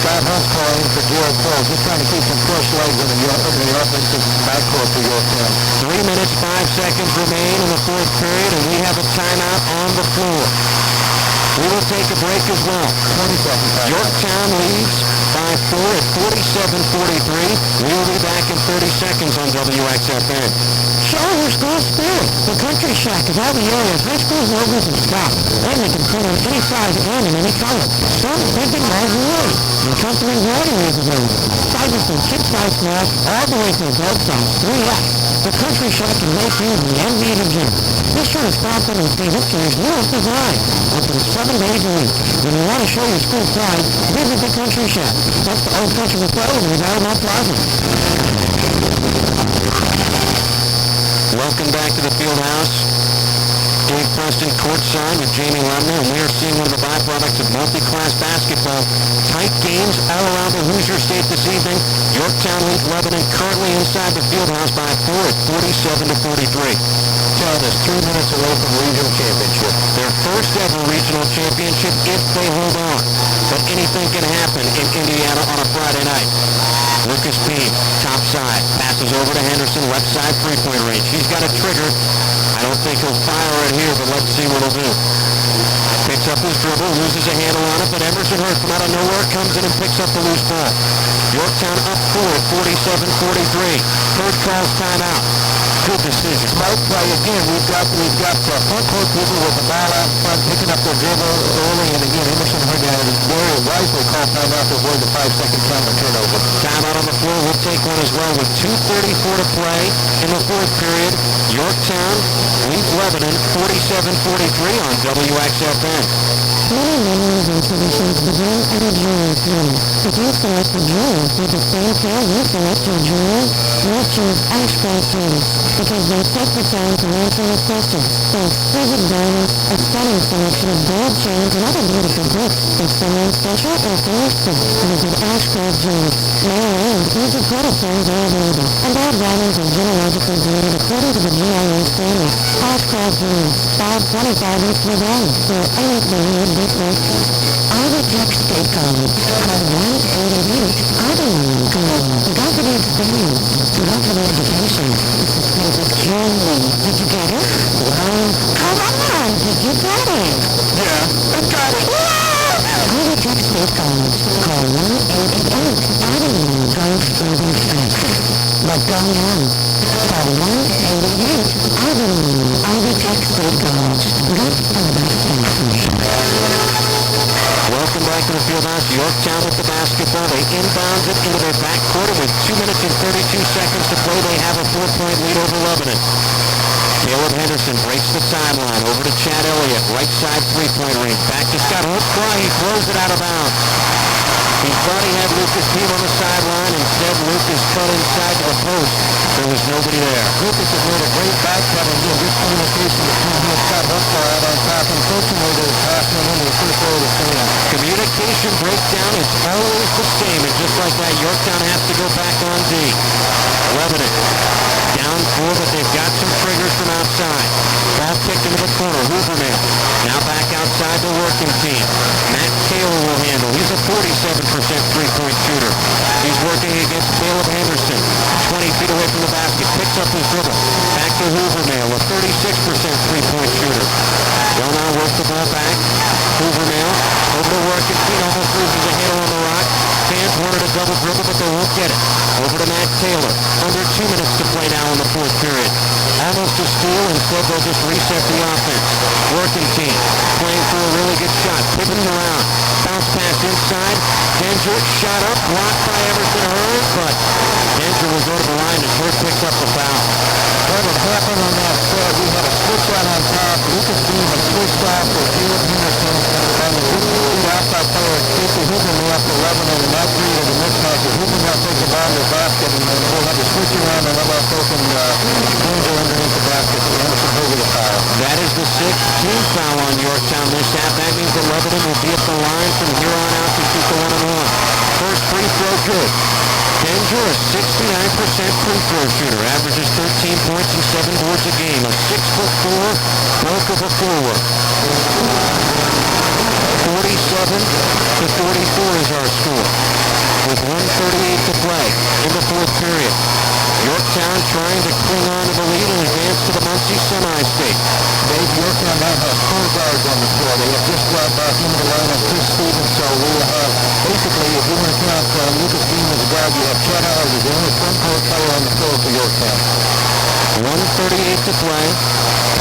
Scott Hunt's calling for Jared Quarles. Just trying to keep some fresh legs in the offensive backcourt for Yorktown. 3 minutes, 5 seconds remain in the fourth period, and we have a timeout on the floor. We will take a break as well. 20 seconds. Yorktown leads by 4 at 47-43. We will be back in 30 seconds on WXFN. Show your school spirit. The Country Shack is all the area's high school logos and stock. And they can print on any size and in any color. Some printing miles away. The custom embroidery is available. Sizes from kid size small all the way to adult size 3X. The Country Shack can make you the envy of the gym. Be sure to stop in and see this year's newest design. Open 7 days a week. When you want to show your school pride, visit the Country Shack. That's the Old Country Club in the Alamo Plaza. Welcome back to the field house. Dave Preston courtside with Jamie Lumner, and we are seeing one of the byproducts of multi-class basketball. Tight games all around the Hoosier State this evening. Yorktown leads Lebanon currently inside the field house by 4 at 47-43. Town is 3 minutes away from regional championship. Their first ever regional championship if they hold on. But anything can happen in Indiana on a Friday night. Lucas Peen, top side, passes over to Henderson, left side three-point range. He's got a trigger. I don't think he'll fire it here, but let's see what he'll do. Picks up his dribble, loses a handle on it, but Emerson Hurst from out of nowhere comes in and picks up the loose ball. Yorktown up 4 at 47-43. Hurd calls timeout. Good decision. Right, again, we've got front court people with the ball out front, picking up their dribble early, and again, Emerson Hurd had very wisely called timeout to avoid the 5-second counter turnover. Timeout on the floor. We'll take one as well with 2:34 to play in the fourth period. Yorktown leads Lebanon 47-43 on WXFN. Many memories and traditions begin at a jewelry store. If you select a jewelry with a fanfare, you select your jewelry. Let's choose Ashcraft Jewelers because they take the time to answer your questions. Their exquisite diamonds, a stunning selection of gold chains, and other beautiful gifts. If someone special or for yourself, visit Ashcraft Jewelers. Mail and easy credit terms are available, and all diamonds are genealogically graded according to the GIA standards. Ashcraft Jewelers, 525 East Laverne, where anything is different. Ivy-Tech State College, call 1-888 Avenue. Go for the experience. Go for the education. This is perfect jewelry. Did you get it? Well, come on, did you get it? Yeah, I got it. Ivy-Tech State College, call 1-888 Avenue. Go for the experience. But go now. Call 1-888 Avenue. Ivy-Tech State College. Go for the experience. Welcome back to the field house. Yorktown with the basketball. They inbound it into their back quarter with 2 minutes and 32 seconds to play. They have a 4-point lead over Lebanon. Caleb Henderson breaks the sideline over to Chad Elliott. Right side three-point range. Back to Scott Holtzclaw. He throws it out of bounds. He thought he had Lucas Peen on the sideline. Instead, Lucas cut inside to the post. There was nobody there. Lucas has made a great back cut and good communication between him and Scott Holtzclaw out on top. Unfortunately, they're passing him into the first row of the stand. Communication breakdown is always the same, and just like that, Yorktown has to go back on D. Lebanon down 4, but they've got some triggers from outside. Ball kicked into the corner. Hoovermail now back outside the working team. Matt Taylor will handle. He's a 47% three-point shooter. He's working against Caleb Henderson. 20 feet away from the basket. Picks up his dribble. Back to Hoovermail, a 36% three-point shooter. They'll now work the ball back. Hoovermail over to working team. Almost loses a handle on the rock. Fans wanted a double dribble, but they won't get it. Over to Matt Taylor. Under 2 minutes to play now in the fourth period. Almost a steal. Instead, they'll just reset the offense. Working team playing for a really good shot. Pivoting around. Bounce pass inside. Denzer shot up. Blocked by Emerson Hurd, but Denzer will go to the line as Hurd picks up the foul. What had happened on that set, we had a switch out on top. Lucas Peen had switched off with Caleb Henderson and the good outside player, Casey Hoovermail for Lebanon, and that created a mismatch. Hoovermail takes the ball to the basket, and then we'll have to switch around and let us open Denzer underneath the basket. So Henderson over the foul. That is the 6th team foul on Yorktown this half. That means that Lebanon will be at the line from here on out to shoot the 1-and-1. First free throw good. Denzer, a 69% free throw shooter, averages 13 points and 7 boards a game. A 6'4", bulk of a forward. 47-44 is our score, with 1:38 to play in the fourth period. Yorktown trying to cling on to the lead and advance to the Muncie semi-state. Dave, Yorktown now has 4 guards on the floor. They have just brought back into the lineup Chris Stevens, so we will have, basically, if you want to count Lucas Peen as a guard, you have Chad Howard, the only front court player on the floor for Yorktown. 1:38 to play.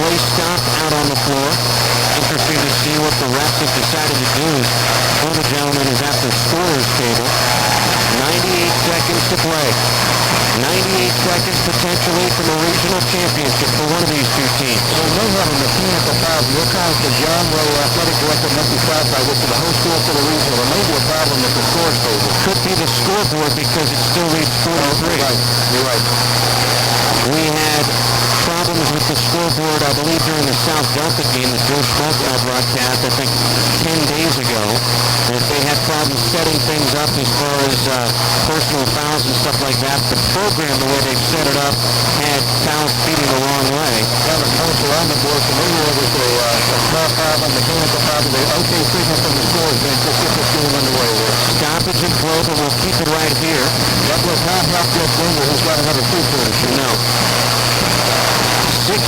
Play stopped out on the floor. Interesting to see what the refs have decided to do. One of the gentlemen is at the scorer's table. 98 seconds to play. 98 seconds potentially from a regional championship for one of these two teams. Well, they have a mechanical foul. Your counsel, John Rowe, athletic director, Memphis Southside, which is the host score for the regional. There may be a problem with the scorer's table. Could be the scoreboard because it still leads 4-3. You're right. We had problems with the scoreboard, I believe, during the South Delta game that Joe Schmaltz broadcast, I think, 10 days ago. And if they had problems setting things up as far as personal fouls and stuff like that, the program, the way they've set it up, had fouls feeding the wrong way. Yeah, the counsel on the board familiar with a small problem, mechanical problem. The okay signal from the scorer's bench. Let's get this game underway here. Stoppage and play, but we'll keep it right here. That will not help Jeff Winger, who's got another free throw to shoot. No. 69%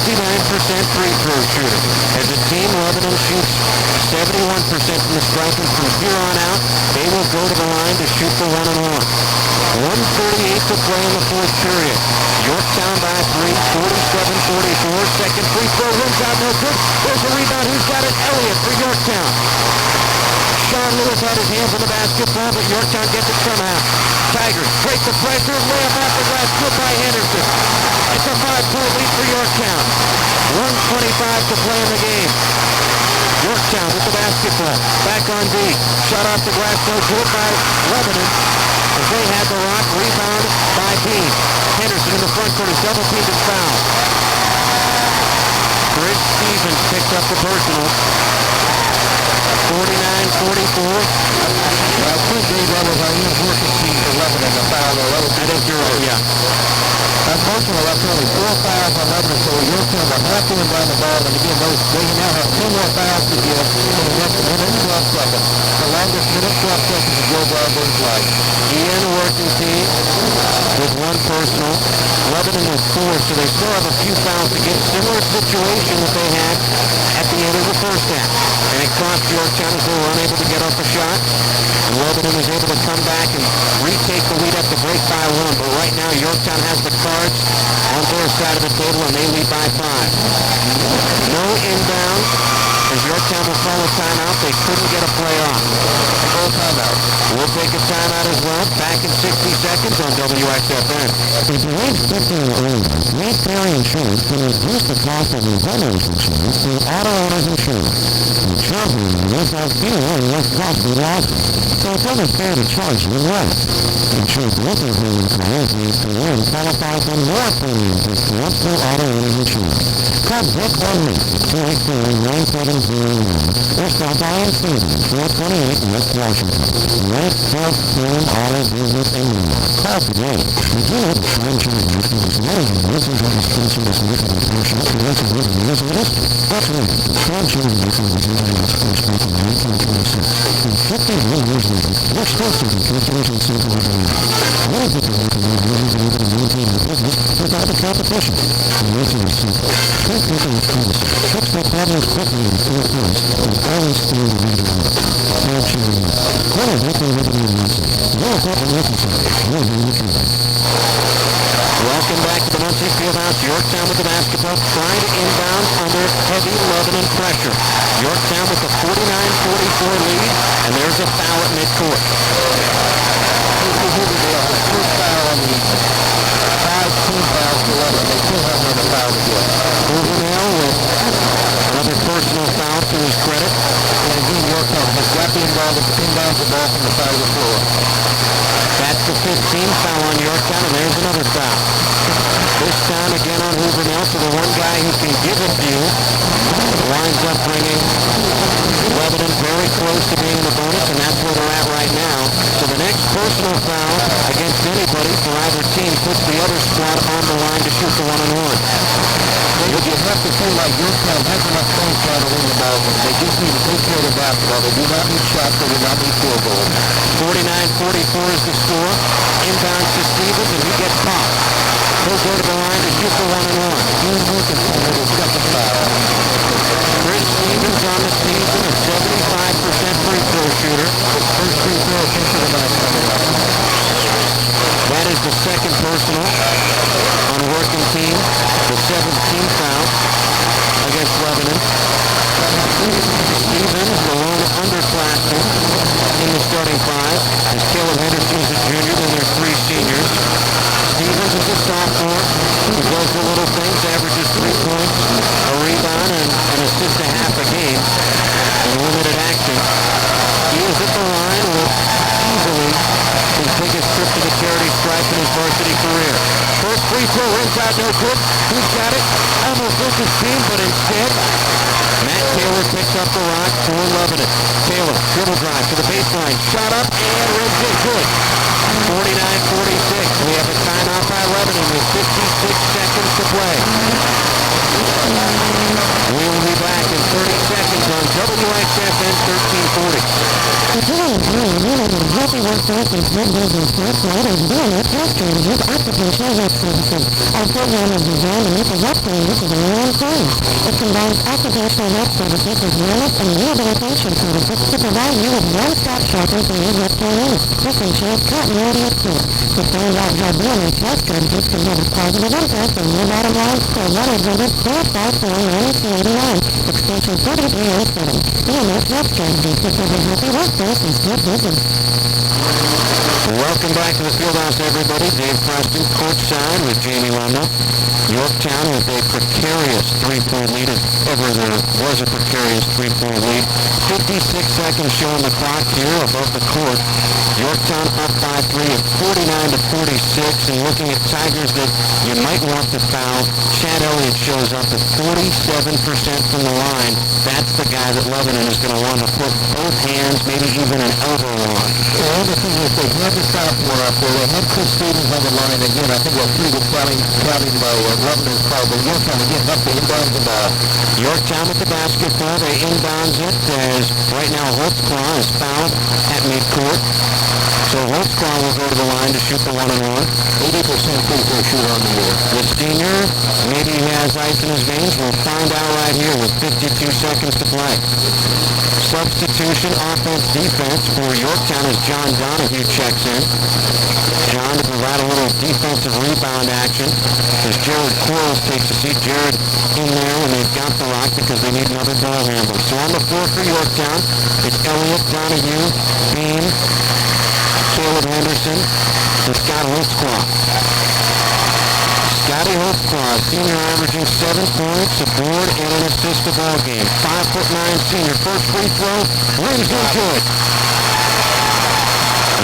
free throw shooter. As a team, Lebanon shoots 71% from the stripe, and from here on out, they will go to the line to shoot the 1-and-1. 1:38 to play in the fourth period. Yorktown by 3, 47-44. Second free throw runs out, no good. There's a rebound. Who's got it? Elliott for Yorktown. Sean Lewis had his hands on the basketball, but Yorktown gets it somehow. Tigers break the pressure, layup off the glass, good by Henderson. It's a 5-point lead for Yorktown. 1:25 to play in the game. Yorktown with the basketball. Back on D. Shot off the glass, no good by Lebanon. As they had the rock, rebound by Bean. Henderson in the front court is double teamed and fouled. Chris Stevens picked up the personal. 49-44. I think that was our working team for Lebanon, the foul. I think you're right, yeah. Unfortunately, that's only 4 fouls on Lebanon, so Yorktown will have to inbound the ball, and again, they now have 2 more fouls to give in the next minute and 12 seconds. The longest minute, 12 seconds of Joe Brown's life. Ian working team with 1 personal. Lebanon with 4, so they still have a few fouls to get. Similar situation that they had at the end of the first half. And it cost Yorktown as they were unable to get off a shot. And Lebanon was able to come back and retake the lead at the break by 1. But right now, Yorktown has the cards on their side of the table, and they lead by 5. No inbound, as Yorktown will call a timeout. They couldn't get a play off. Full timeout. We'll take a timeout as well. Back in 60 seconds on WXFN. If you need 15 owners, Make Perry Insurance can reduce the cost of your homeowner's insurance through auto owner's insurance. The champion owners have fewer and less costly losses, so it's only fair to charge you less. Insured local home clients need to earn qualify for more premium discounts through auto owner's insurance. Call Dick or Link at 284-9701 or stop by in Stevens, 428 West Washington. Rent, health, home, auto, business, and more. Call today. Again, franchise listeners, listen to this feature with a portion of the answer with the news list. That's right. Franchise listeners in the first week of 1926. In 51 years later, we're still seeing customers and simple agreement. Many people want to know how they're able to maintain their business without the competition. The answer is simple. Treat people with courtesy. Fix their problems quickly and fair price, and always stand the leader up. Franchise. Call us at the Lebanon Regional. Your corporate representative. We're here to try. Welcome back to the Muncie Fieldhouse. Yorktown with the basketball, trying to inbound under heavy Lebanon pressure. Yorktown with a 49-44 lead, and there's a foul at midcourt. First foul on the 5 team fouls to Lebanon. They still have another foul to give. Overnail with another personal foul to his credit. And again, Yorktown has got the inbounds the ball from the side of the floor. That's the 15th foul on Yorktown, and there's another foul. This time again on Hoover Nelson, the one guy who can give a few, winds up bringing Lebanon very close to being in the bonus, and that's where they're at right now. So the next personal foul against anybody for either team puts the other squad on the line to shoot the 1-and-1. You have to feel like Yorktown has enough points trying to win the ball game. They just need to take care of the basketball. They do not need shots. They do not need field goals. 49-44 is the score. Inbounds to Stevens, and he gets caught. He'll go to the line to shoot the 1-and-1. Ian Wilkinson with his second foul. Chris Stevens on the season, a 75% free throw shooter. First free throw into the night coming up. That is the second personal on working team. The 17th good. Who's got it? Almost Lucas Beam, but instead, Matt Taylor picks up the rock for Lebanon. Taylor, dribble drive to the baseline. Shot up and rims it good. 49-46. We have a timeout by Lebanon with 56 seconds to play. We will be back in 30 seconds on WXFN 1340. Today, Happy Workforce is good business work leaders doing it frustrated with occupational health services. Our program is designed to meet the health needs of all employees. It combines occupational health services with wellness and rehabilitation services to provide you with one-stop shopping for your healthcare needs. This ensures continuity of care. To find out how BMS health services can have a positive impact on your bottom line, call 1-800-454-9289, extension 3307. BMS health services, because a healthy workforce is good business. Welcome back to the Fieldhouse, everybody. Dave Preston, courtside with Jamie Lumley. Yorktown with a precarious three-point lead, if ever there was a precarious three-point lead. 56 seconds showing the clock here above the court. Yorktown up by 3 at 49-46, and looking at Tigers that you might want to foul. Chad Elliott shows up at 47% from the line. That's the guy that Lebanon is going to want to put both hands, maybe even an elbow on. Well, the thing is, they had the sophomore up there. They had Chris Stevens on the line. Again, I think a pretty good scouting by Lebanon's call, but Yorktown again up the inbounds the ball. Yorktown with the basketball. They inbounds it as right now Holtzclaw is fouled at midcourt. So Holtzclaw will go to the line to shoot the one-and-one. 80% free throw shooter on the year. The senior, maybe he has ice in his veins. We'll find out right here with 52 seconds to play. Substitution, offense, defense for Yorktown as John Donahue checks in. John to provide a little defensive rebound action as Jared Quarles takes a seat. Jared in there when they've got the rock because they need another ball handler. So on the floor for Yorktown, it's Elliott, Donahue, Beam, Caleb Henderson, and Scott Holtzclaw. Scotty Holtzclaw, senior averaging 7 points, a board, and an assist a ball game. 5'9" senior. First free throw, rims it good.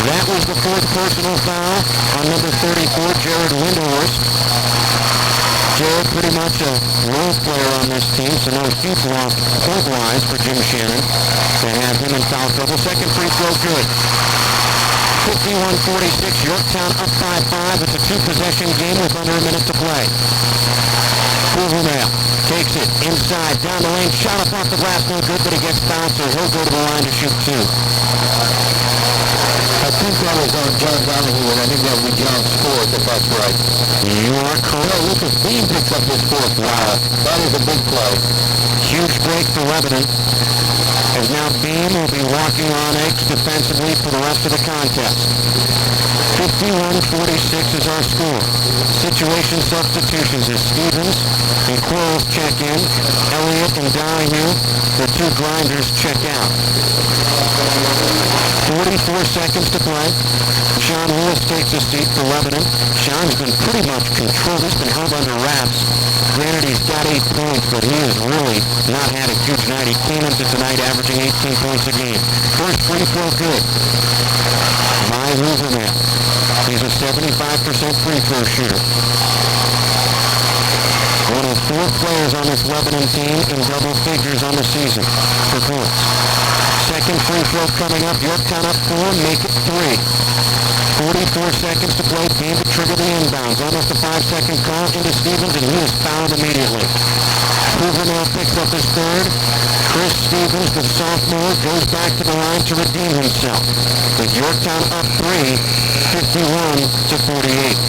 That was the fourth personal foul on number 34, Jared Windhorst. Jared pretty much a role player on this team, so no huge loss point-wise for Jim Shannon to have him in foul trouble. Second free throw, good. 51-46, Yorktown up by 5. It's a two-possession game with under a minute to play. Hoovermail takes it inside, down the lane, shot up off the glass, no good, but he gets fouled, so he'll go to the line to shoot 2. I think that was on John Donahue, and I think that would be John's fourth, if that's right. You are correct. No, Lucas Beam picks up his fourth. Wow, that is a big play. Huge break for Lebanon, as now Beam will be walking on eggs defensively for the rest of the contest. 51-46 is our score. Situation substitutions as Stevens and Quarles check in. Elliott and Donahue, the two grinders, check out. 44 seconds to play. Sean Lewis takes a seat for Lebanon. Sean's been pretty much controlled. He's been held under wraps. Granted, he's got 8 points, but he has really not had a huge night. He came into tonight averaging 18 points a game. First free throw good by Hooverman. He's a 75% free throw shooter. One of 4 players on this Lebanon team in double figures on the season for points. Second free throw coming up. Yorktown up 4, make it 3. 44 seconds to play. Beam to trigger the inbounds. Almost a 5-second call into Stevens, and he is fouled immediately. Hoover now picks up his third. Chris Stevens, the sophomore, goes back to the line to redeem himself. With Yorktown up 3, 51-48.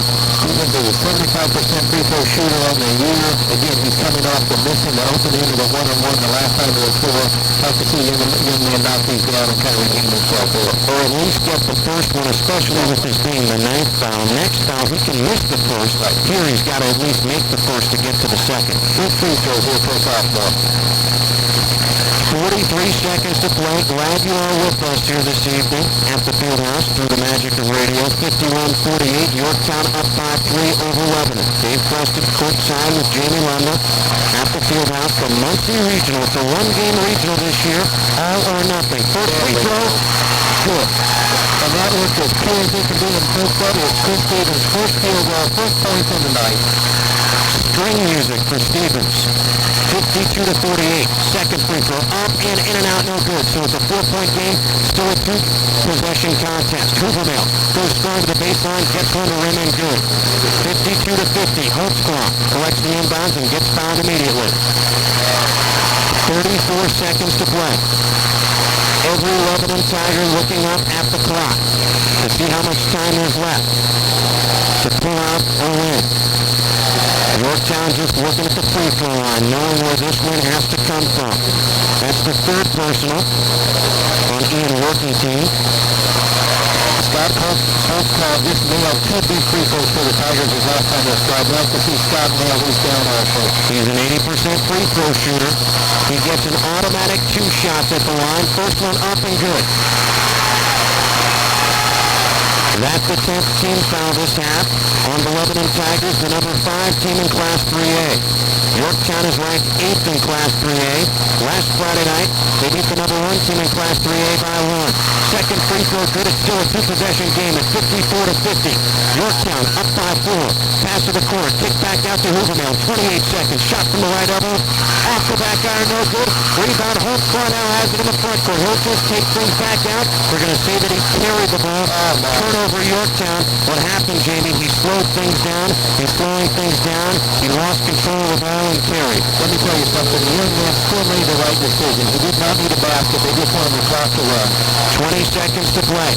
Stevens is a 75% free throw shooter on the year. Again, he's coming off the missing the opening of the one-on-one the last time they were 4. Like to see young man knock these down and kind of redeem himself there. Or at least get the first one, especially with this being the 9th foul. Next foul, he can miss the first. Right. Here he's got to at least make the first to get to the second. 2 free throws here for sophomore. 43 seconds to play. Glad you are with us here this evening at the Fieldhouse through the magic of radio. 51-48. Yorktown up by 3 over Lebanon. Dave Preston courtside with Jamie Lumley at the Fieldhouse from Muncie Regional. It's a 1-game regional this year. All or nothing. First free throw. Good. And that looks as clear as it can be in first quarter. It's Chris Stevens' first field goal, first points in the night. string music for Stevens. 52 to 48. Second free throw. Up and in and out, no good. So it's a 4-point game. Still a two-possession contest. Hoovermale goes strong to the baseline, gets one to rim and good. 52 to 50. Holtzclaw collects the inbounds and gets fouled immediately. 34 seconds to play. Every Lebanon Tiger looking up at the clock to see how much time there's left to pull out a win. Yorktown just looking at the free throw line, knowing where this win has to come from. That's the third personal on Ian Worthington. Scott Holtzclaw just nailed 2 big free throws for the Tigers his last time they started. We'll have to see Scott nail his down also. He's an 80% free throw shooter. He gets an automatic 2 shots at the line. First one up and good. That's the 10th team foul this half on the Lebanon Tigers, the number 5 team in Class 3A. Yorktown is ranked 8th in Class 3A. Last Friday night, they beat the number 1 team in Class 3A by 1. Second free throw good. It's still a 2-possession game at 54 to 50. Yorktown up by 4. Pass to the corner. Kick back out to Hoovermale. 28 seconds. Shot from the right elbow. Off the back iron, no good. Rebound. Holtzclaw now has it in the front court. He'll just take things back out. We're going to say that he carried the ball. Turnover Yorktown. What happened, Jamie? He slowed things down. He's slowing things down. He lost control of the ball and carried. Let me tell you something. The young man still made the right decision. He did not need a basket. They just wanted the clock to run. 20 seconds to play.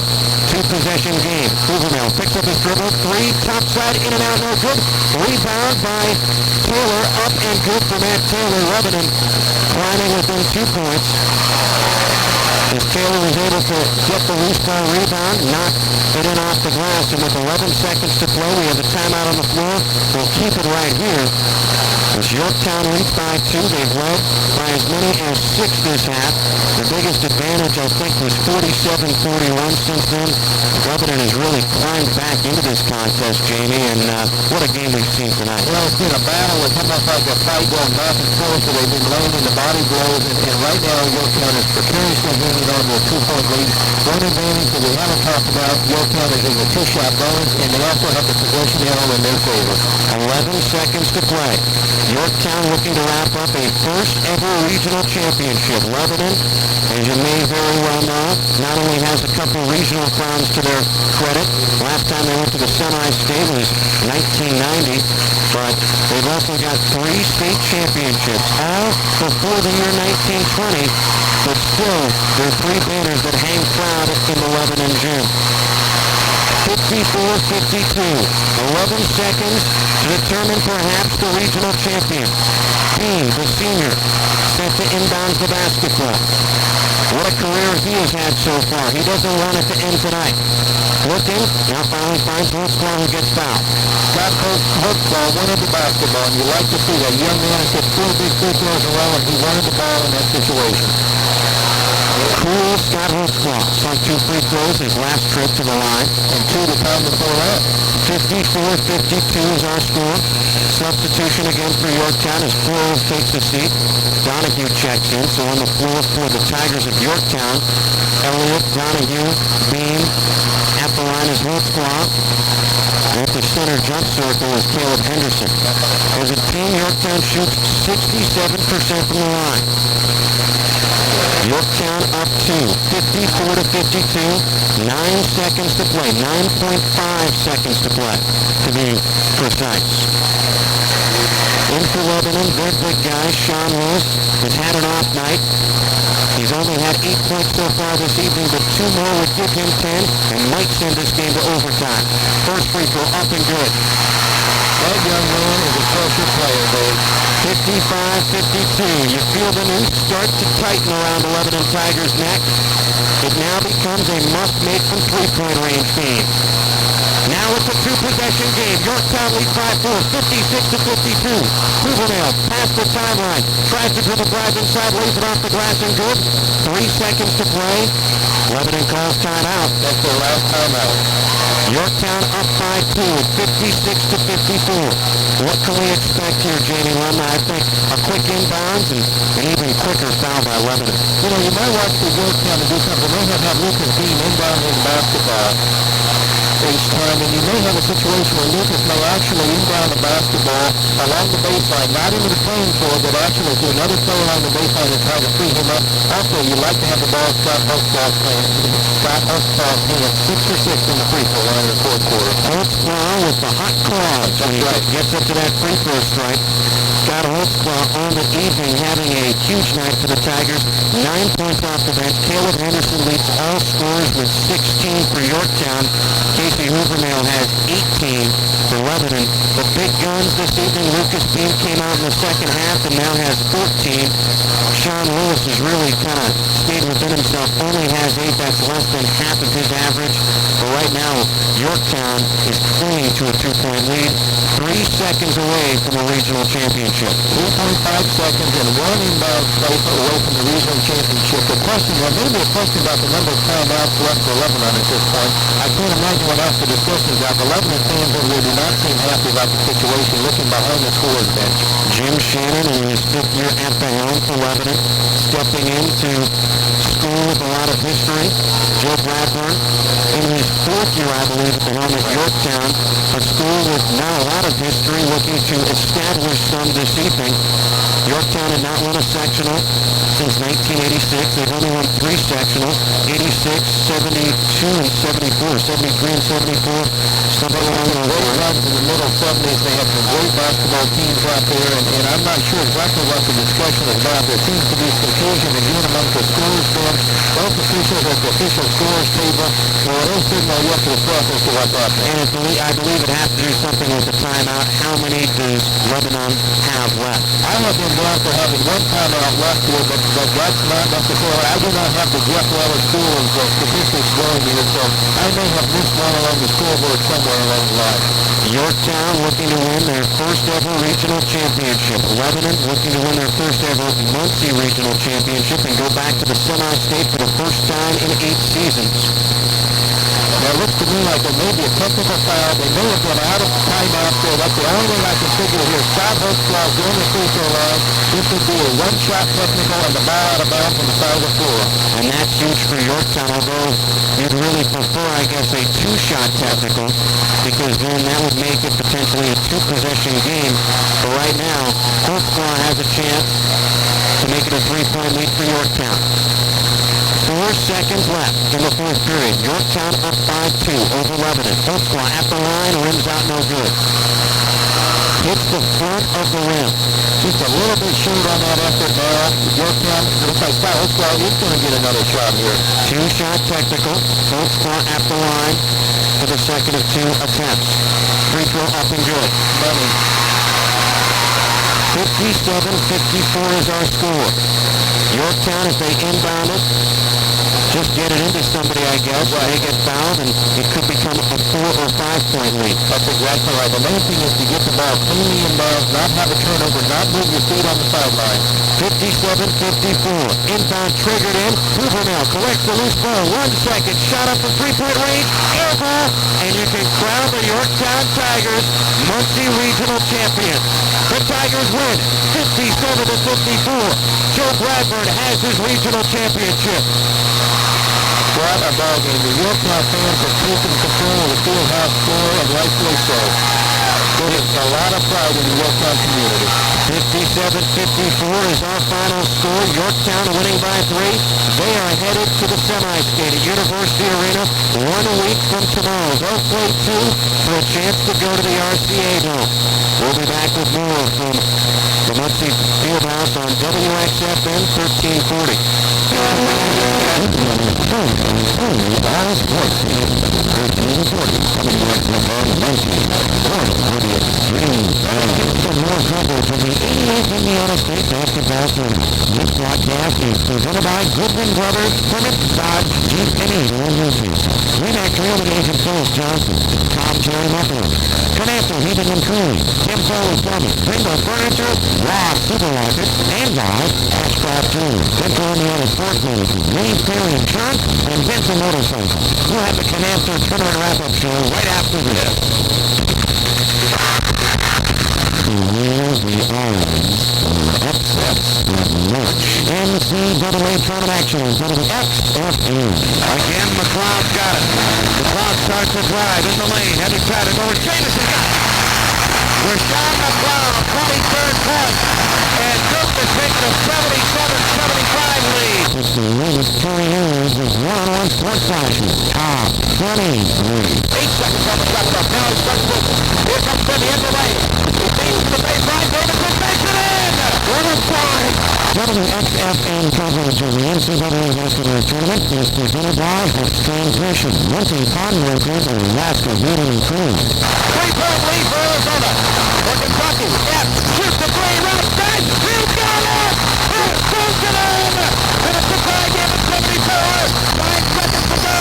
2-possession game. Hoovermale picks up his dribble. 3, topside, in and out, no good. Rebound by Taylor, up and good for Matt Taylor. Lebanon climbing within 2 points. As Taylor was able to get the loose ball rebound, knock it in off the glass, and with 11 seconds to play, we have a timeout on the floor. We'll keep it right here. As Yorktown leads by 2, they've led by as many as 6 this half. The biggest advantage, I think, was 47-41. Since then, Lebanon has really climbed back into this contest, Jamie, and what a game we've seen tonight. Well, it's been a battle. It's almost like a fight going back and forth, so they've been landing the body blows, and right now Yorktown is precariously hanging on to a 2-point lead. One advantage that we haven't talked about, Yorktown is in the 2-shot bonus, and they also have the possession arrow in their favor. 11 seconds to play. Yorktown looking to wrap up a first-ever regional championship. Lebanon, as you may very well know, not only has a couple regional crowns to their credit. Last time they went to the semi-state was 1990, but they've also got 3 state championships, all before the year 1920, but still, there are 3 banners that hang proud in the Lebanon gym. 54-52. 11 seconds to determine perhaps the regional champion. Bean, the senior, set to inbound the basketball. What a career he has had so far. He doesn't want it to end tonight. Looking, now finally finds Holtzclaw who gets fouled. Scott Holtzclaw wanted the basketball, and you like to see that young man has hit 4 big free throws in a row, and he wanted the ball in that situation. Cool Scott Holtzclaw. Sunk 2 free throws his last trip to the line. And 2 the time before that. 54-52 is our score. Substitution again for Yorktown as Flores takes a seat. Donahue checks in, so on the floor for the Tigers of Yorktown, Elliott, Donahue, Beam. At the line is Holtzclaw. At the center jump circle is Caleb Henderson. As a team, Yorktown shoots 67% from the line. Yorktown up 2, 54-52, 9 seconds to play, 9.5 seconds to play, to be precise. In for Lebanon, their big guy, Sean Lewis, has had an off night. He's only had 8 points so far this evening, but 2 more would give him 10, and might send this game to overtime. First free throw up and good. That young man is a pressure player, Dave. 55-52. You feel the noose start to tighten around the Lebanon Tigers' neck. It now becomes a must-make from 3-point range game. Now it's a 2-possession game. Yorktown leads by 4, 56-52. Hoovermale past the timeline. Tries to dribble, drive inside, lays it off the glass and good. 3 seconds to play. Lebanon calls timeout. That's their last timeout. Yorktown up by 2 at 56-54. What can we expect here, Jamie Lund? I think a quick inbounds and an even quicker foul by Lebanon. You know, you might watch the Yorktown to do something. They have Lucas Bean inbound in basketball. each time, and you may have a situation where Lucas may actually inbound the basketball along the baseline, not into the playing field, but actually to another player along the baseline and try to free him up. Also, you like to have the ball Scott Huxtall's hands, 6 for 6 in the free throw line in the fourth quarter. Holtzclaw with the hot claws when he gets up to that free throw strike. Scott Holtzclaw on the evening having a huge night for the Tigers. 9 points off the bench. Caleb Henderson leads all scorers with 16 for Yorktown. Casey Hoovermail has 18 for Lebanon. The big guns this evening, Lucas Beam came out in the second half and now has 14. Sean Lewis has really kind of stayed within himself, only has 8. That's less than half of his average. But right now, Yorktown is clinging to a 2-point lead. 3 seconds away from a regional championship. 3.5 seconds and 1 inbound play away from the regional championship. The question, well, maybe a question about the number of timeouts left for Lebanon at this point. I can't imagine what else the discussion is about. The Lebanon fans over there do not seem happy about the situation, looking behind the scorer's bench. Jim Shannon in his 5th year at the helm for Lebanon, stepping into school with a lot of history. Joe Bradburn in his 4th year, I believe, at the helm at Yorktown, a school with not a lot of history, looking to establish some this evening. Yorktown had not won a sectional since 1986. They've only won 3 sectionals, 86, 72, and 74, 73 and 74, something along those lines. Runs in the middle 70s. They have some great basketball teams out there, and I'm not sure exactly what the discussion is about. There seems to be confusion again among the scorers bench, both officials at the official scorers table. Well, no signal yet to the press as to what's happening. And I believe it has to do something with the timeout. How many does Lebanon have left? I have been down for having 1 timeout left here, but that's not necessarily. I do not have the Jeff Weller School of statistics going here, so I may have missed one along the scoreboard somewhere along the line. Yorktown looking to win their first ever regional championship. Lebanon looking to win their first ever Muncie regional championship and go back to the semi-state for the first time in 8 seasons. Now, it looks to me like there may be a technical foul. They may have been out of timeout, so that's the only thing I can figure here. Scott Holtzclaw going the free throw line. This would be a 1-shot technical and the ball out of bounds on the side of the floor. And that's huge for Yorktown, although you'd really prefer, I guess, a 2-shot technical, because then that would make it potentially a 2-possession game. But right now, Holtzclaw has a chance to make it a 3-point lead for Yorktown. 4 seconds left in the 4th period. Yorktown up 5-2 over Lebanon. Holtzclaw at the line, rims out no good. Hits the front of the rim. Just a little bit short on that effort now. Yorktown, looks like Scott Holtzclaw is going to get another shot here. 2-shot technical. Holtzclaw at the line for the second of 2 attempts. Free throw up and good. Money. 57-54 is our score. Yorktown, if they inbound it, just get it into somebody, I guess. Right. They get fouled, and it could become a 4 or 5-point lead. That's exactly right. The main thing is to get the ball cleanly inbounds, not have a turnover, not move your feet on the sideline. 57-54. Inbound triggered in. Hoovermail collects the loose ball. 1 second. Shot up from 3-point range. Air ball. And you can crown the Yorktown Tigers Muncie Regional champions. The Tigers win 57-54. Joe Bradburn has his regional championship. What a ball game. The Yorktown fans have taken control of the fieldhouse floor, and rightfully so. There is a lot of pride in the Yorktown community. 57-54 is our final score. Yorktown winning by 3. They are headed to the semi-state at University Arena 1 week from tomorrow. They'll play 2 for a chance to go to the RCA Dome. We'll be back with more from the Muncie Fieldhouse on WXFM 1340. For more coverage of the 88th Indiana State Basketball Tournament, this broadcast is presented by Goodwin Brothers, Plymouth, Dodge, Jeep, and Eagle Roofing. Remax Realty Agent Phyllis Johnson, Tom Cherry Muffler, Canasta Heating and Cooling, Tim Foley Plumbing, Bingo Furniture, Ross Supermarket, and by Ashcraft Tools, Central Indiana Sports Medicine, Wayne Perry Insurance, and Benson Motorcycle. We'll have the Canasta Tournament Wrap-Up Show right after this. Here's the odds for upsets of March and NCAA tournament action on WXFM. Again, McLeod got it. McLeod starts to drive in the lane. Heavy traffic over. Jameson got it. Rashawn McLeod, 23rd point, and took the take a 77-75 lead. It's the latest 20 years with one-on-one sports flashes. Top 20 lead. 8 seconds on the shot clock. Now he's got this. Here comes Timmy in the lane. He beats the baseline. Davidson makes it in. What a point. WXFN coverage of the NCAA basketball tournament is presented by Hooks Transmission, Monty Pawnbrokers, and Alaska Heating and Cooling. 3-point lead for Arizona. For Kentucky. F. Shoots the three. Right side. You got it. It goes it in. And it's a tie game at 74. 5 seconds to go.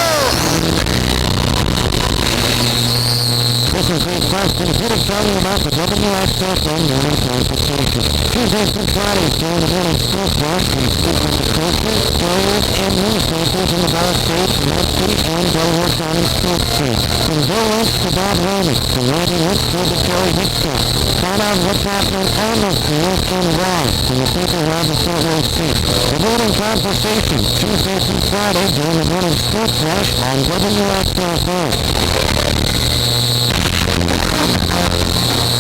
This is Dave Preston here to tell you about the WXFN morning conversation. Tuesdays and Fridays during the morning sports watch, we speak with the coaches, players, and newspapers in the Dallas State, Muncie, and Delaware County sports team. From Bill Lynch to Bob Ramey, from Randy Whitfield to Kelly Hickson. Find out what's happening on the field and live from the people around the front row seat. The morning conversation, Tuesdays and Fridays during the morning sports watch on WXFN.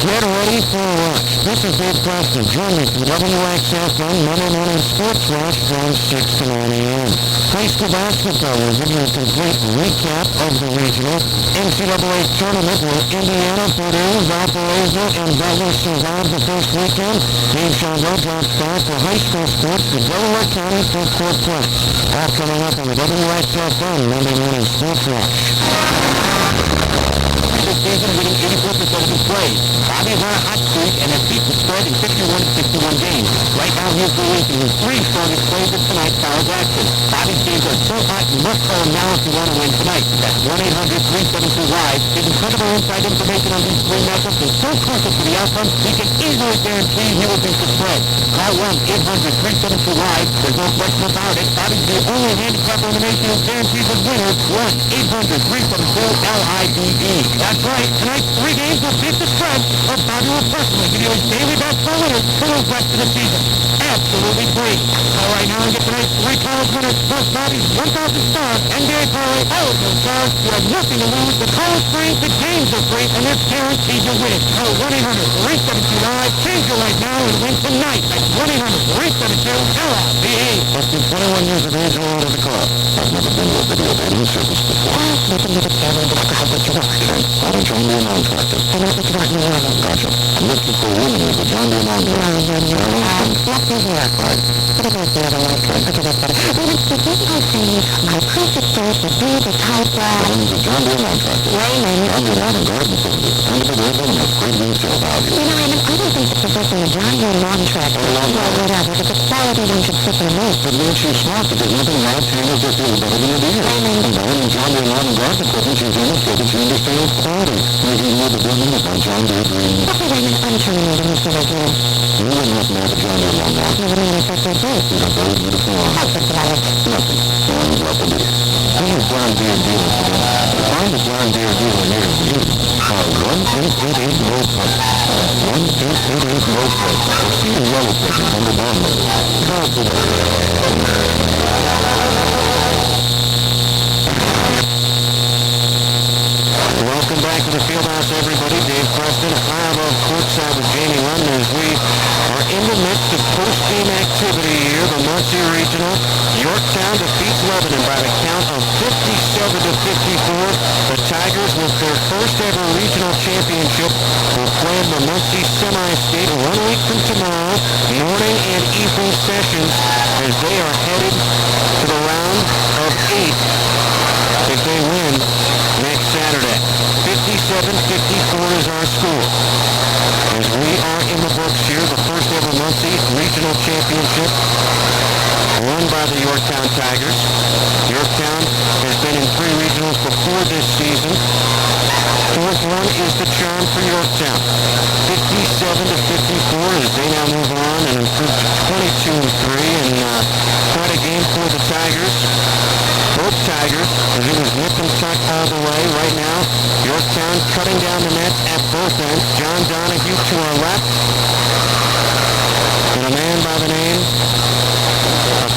Get ready for lunch. This is Dave Preston. Join me for the WXFN Monday Morning Sports Rush from 6 to 9 a.m. High school basketball will give you a complete recap of the regional NCAA tournament where Indiana, Purdue, Valparaiso, and Douglas survived the first weekend. Dave Chandler drops back for high school sports to Delaware County for court play. All coming up on the WXFN Monday Morning Sports Rush. This season, winning 84% of his plays. Bobby is on a hot streak and has beat the spread in 51-61 games. Right now, he's releasing his 3 strongest plays of tonight's college action. Bobby's games are so hot, you must call him now if you want to win tonight. That's 1-800-372-LIVE. His incredible inside information on these 3 matchups is so crucial to the outcome, he can easily guarantee he will beat the spread. Call 1-800-372-LIVE. There's no question about it. Bobby's the only handicapper in the nation who guarantees his winners. 1-800-372-LIVE. That's right. Tonight's 3 games will beat the spread, but Bobby will personally give you his daily basketball winners for the rest of the season. Absolutely free. Call right now and get tonight's 3 college winners plus Bobby's 1,000 stars NBA parlay eligible stars. You have nothing to lose. The call is free, the games are free, and it's guaranteed to win. Call 1-800-372-LIVE. Change your life now and win tonight. That's 1-800-372-LIVE. Must be 21 years of age or older to call. I've never been to a video dating service before. Nothing but a camera to look at what you want. Why don't you be a non-factor? I don't think about me. Gotcha. I'm looking for a woman with a John Deere non-factor. What is that? Right. What about the other one? Okay. Look at that better. Well, it's the big old thing. My perfect choice would be the type of... The John Deere non-factor. Raymond. John Deere lawn and garden equipment. Dependable, and has great resale value. You know, Raymond, I don't think that possessing a John Deere non-tractor or whatever, but the quality one should fit their needs. It makes you smart because nothing right handles that feel better than a deer. Raymond. And buying John Deere lawn and garden equipment, you demonstrate that you understand quality. Maybe you know the building of my John Deere dream. Okay, Raymond, I'm terminating this interview. You wouldn't have to have a John Deere lawn now. You wouldn't have to do it. He's a very beautiful lawn. How could I? Nothing. One drop of it. This is John Deere dealer today. Find a John Deere dealer near you. Call 1-888-NO-PRICE. 1-888-NO-PRICE. Or see the yellow pages on the bottom of it. Call today. Welcome back to the Fieldhouse, everybody. Dave Preston, high above courtside with Jamie London as we are in the midst of post-game activity here. The Muncie Regional. Yorktown defeats Lebanon by the count of 57-54. The Tigers, with their first ever regional championship, will play in the Muncie Semi-State 1 week from tomorrow, morning and evening sessions, as they are headed to the round of 8 if they win next Saturday. 57-54 is our score. As we are in the books here, the first ever Muncie Regional Championship won by the Yorktown Tigers. Yorktown has been in 3 regionals before this season. 4th one is the charm for Yorktown. 57-54 as they now move on and improve to 22-3, and quite a game for the Tigers. Both Tigers, as it was nip and tuck all the way. Right now, Yorktown cutting down the net at both ends. John Donahue to our left, and a man by the name of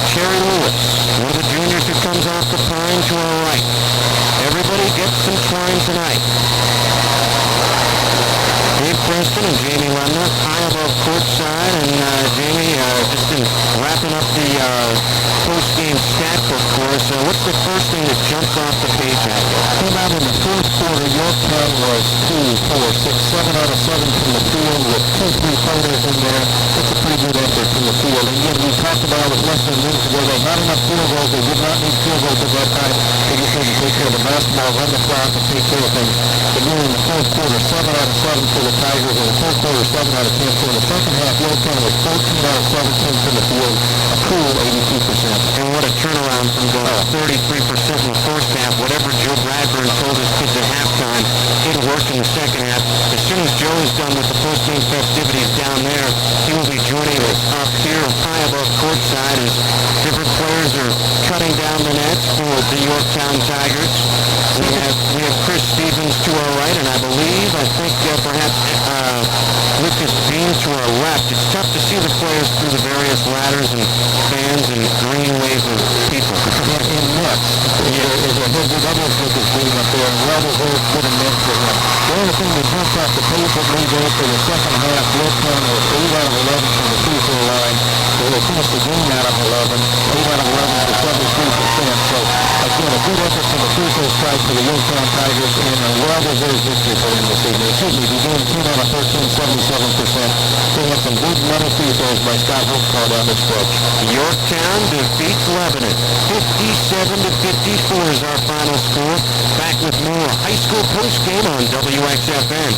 post-game stat book for us. What's the first thing that jumps off the page at you? Came out in the fourth quarter. Yorktown was 2, 4, 6, 7 out of 7 from the field with 2 3-pointers in there. That's a pretty good effort from the field. And again, we talked about with less than a minute ago, they had enough field goals. They did not need field goals at that time. They just had to take care of the basketball, run the clock, and take care of things. But then in the fourth quarter, 7 out of 7 for the Tigers. In the fourth quarter, 7 out of 10. So in the second half, Yorktown was 14 out of 17 from the field. A cool 82%. And what a turnaround from going 33% in the first half. Whatever Joe Bradburn told his kids at halftime, it worked in the second half. As soon as Joe is done with the post-game festivities down there, he will be joining us up here high above courtside as different players are cutting down the nets for the Yorktown Tigers. We have Chris Stevens to our right, and I think perhaps Lucas Bean to our left. It's tough to see the players through the various ladders and fans and green wave of people. In nets. There's a big doubles Lucas Bean up there, and well deserved for the net for him. The only thing that jumps off the page at me there for the second half, Yorktown was 8 out of 11 from the free throw line. They finished the game out of 11, 8 out of 11 for 73%. So, again, a good effort from the free throw strike for the Yorktown Tigers, and a well-deserved victory for them this evening. Excuse me, began 10 out of 13, 77%. They had some good money free throws by Scott Holtzclaw down the stretch. Yorktown defeats Lebanon. 57-54 is our final score. Back with more high school postgame on WXFN.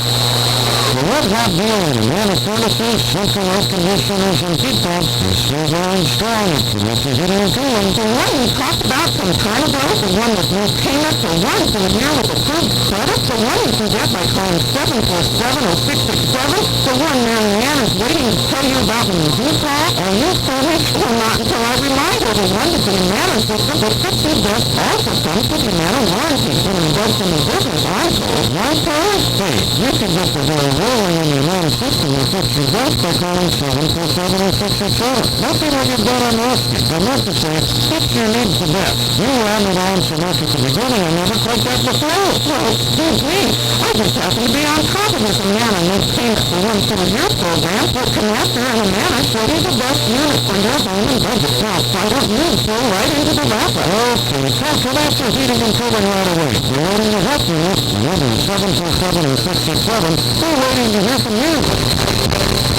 The Red Hot Dealer in Atlanta Furnaces, Central Air Conditioners and Heat Pumps is still going strong. Connected heating and cooling. The one we talked about from Carnival, the one with no payment, the one for the year with approved credit, the one you can get by calling 747 or 667, the one Marianne is waiting to tell you about when you do call, or you furnish, well, not until I remind everyone that the Humana system that fits your desk also comes with Humana warranty. When you go from the business, I'm told, why pay? Hey, you can get the very rolling in the Humana system that fits your desk by calling 747 or 667. Nothing like you've done on Austin. I meant to say, fits your needs the best. You added on so much at the beginning, I never quite got the flow. Well, excuse me, I just happen to be on top of this Humana no payment for one for the year program. But Connector and Humana show you the best unit for your home and budget. Now, why don't you flow right into the wrapper? Okay, call Connector Heating and Cooling right away. We're waiting to help you. Remember, 747 or 667. We're waiting to hear from you.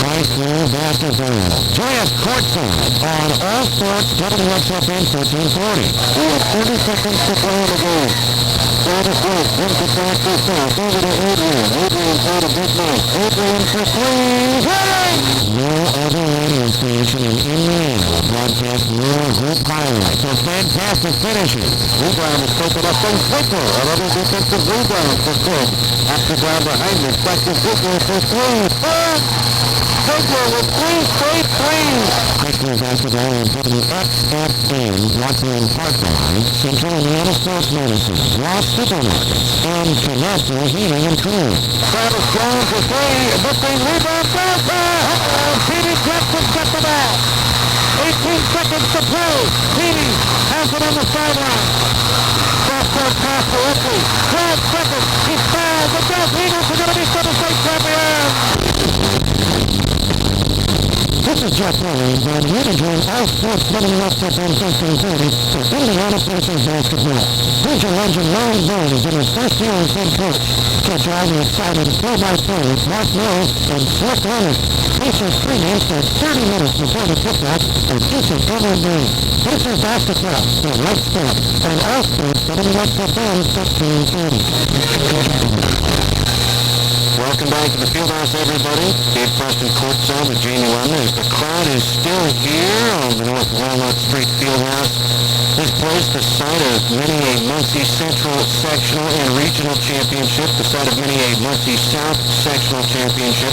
High school basketball. Join us courtside on All Sports WXFN 1340. We have 30 seconds to play in the game. Travis White, into practice south, over to Adrian. Adrian's got a big night. Adrian for three. No other radio station in Indiana will broadcast more group highlights of fantastic finishes. Rebound is taken up from Ziegler. Another defensive rebound for Cook. After down behind the back to Ziegler for three. Ziegler with 3 straight threes. High school basketball is getting the XFN, Watson and Parkline, Central Indiana Sports Medicine, Ross Supermarkets, and Connector Heating and Cooling. Travis Jones for 3, but the rebound goes there. Petey Jackson got the ball. 18 seconds to play. Petey has it on the sideline. Cross-court pass to Ripley. 12 seconds. He's fouled. The Dallas Eagles are going to be state champions. This is Jeff Murray, and here to join All Sports WXFN 1330 for Indiana Pacers basketball. Hoosier legend Larry Bird is in his first year as head coach. Catch all the exciting play-by-play with Mark Mills and Slick Leonard. Pacers pregame starts 30 minutes before the kickoff at Pacers every day. Pacers basketball, the right sport, and All Sports WXFN 1330. Welcome back to the Fieldhouse, everybody. Dave Preston courtside with Jamie Lemon as the crowd is still here on the North Walnut Street Fieldhouse. This place, the site of many a Muncie Central Sectional and Regional Championship, the site of many a Muncie South Sectional Championship.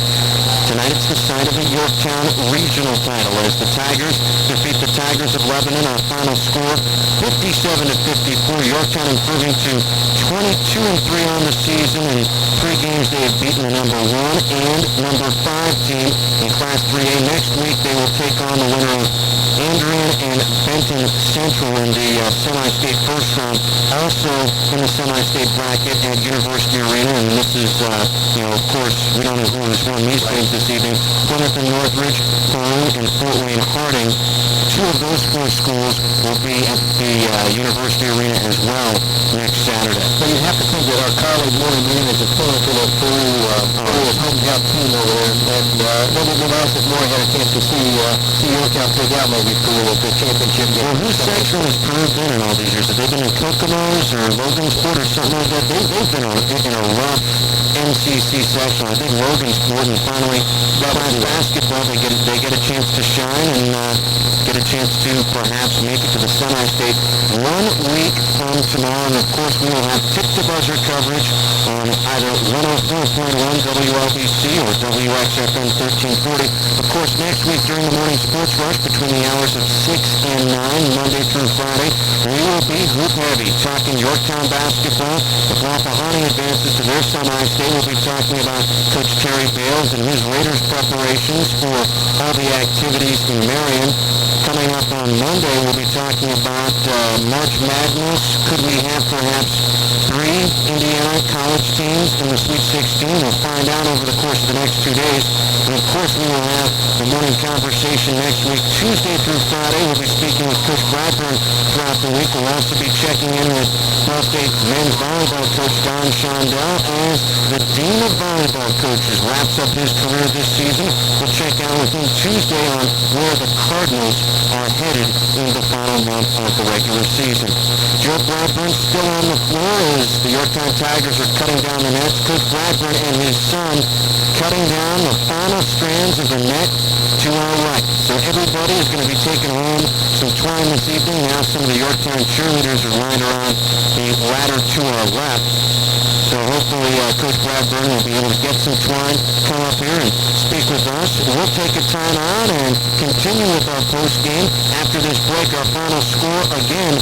Tonight it's the site of a Yorktown Regional title as the Tigers defeat the Tigers of Lebanon. Our final score, 57-54. Yorktown improving to 22-3 on the season. In 3 games they have beaten the number 1 and number 5 team in Class 3A. Next week they will take on the winner of Andrian and Benton Central in the semi-state first round. Also in the semi-state bracket at University Arena, and this is, of course, we don't know who has won these games this evening. Plymouth and Northridge, Peru, and Fort Wayne Harding. Two of those four schools will be at the University Arena as well next Saturday. So you have to think that our colleague Morning Man is a fan for that Peru's hometown team over there, and it would be nice if Morning had a chance to see Yorktown take out maybe Peru at the championship game. Well, whose section has Peru been in all these years? Have they been in Kokomo's or Logansport or something like that? They've been in a rough MCC section. I think Logansport, and finally class basketball, they get a chance to shine and get a chance to perhaps make it to the semi-state 1 week from tomorrow. And of course, we will have tip-to-buzzer coverage on either 104.1 WLBC or WXFM 1340. Of course, next week during the morning sports rush between the hours of 6 and 9, Monday through Friday, we will be hoop heavy, talking Yorktown basketball. If Wapahani advances to their semi-state, we'll be talking about Coach Terry Bales and his Raiders preparations for all the activities in Marion. Coming up on Monday, we'll be talking about March Madness. Could we have perhaps 3 Indiana college teams in the Sweet 16? We'll find out over the course of the next 2 days. And of course, we will have the morning conversation next week, Tuesday through Friday. We'll be speaking with Coach Bradburn throughout the week. We'll also be checking in with Ball State men's volleyball coach Don Shondell as the Dean of Volleyball Coaches wraps up his career this season. We'll check out with him Tuesday on where the Cardinals are headed in the final month of the regular season. Joe Bradburn still on the floor as the Yorktown Tigers are cutting down the nets. Coach Bradburn and his son cutting down the final strands of the net to our right. So everybody is going to be taking home some twine this evening. Now some of the Yorktown cheerleaders are lined around the ladder to our left. So hopefully Coach Bradburn will be able to get some twine, come up here and speak with us. We'll take a time out and continue with our post game. After this break, our final score again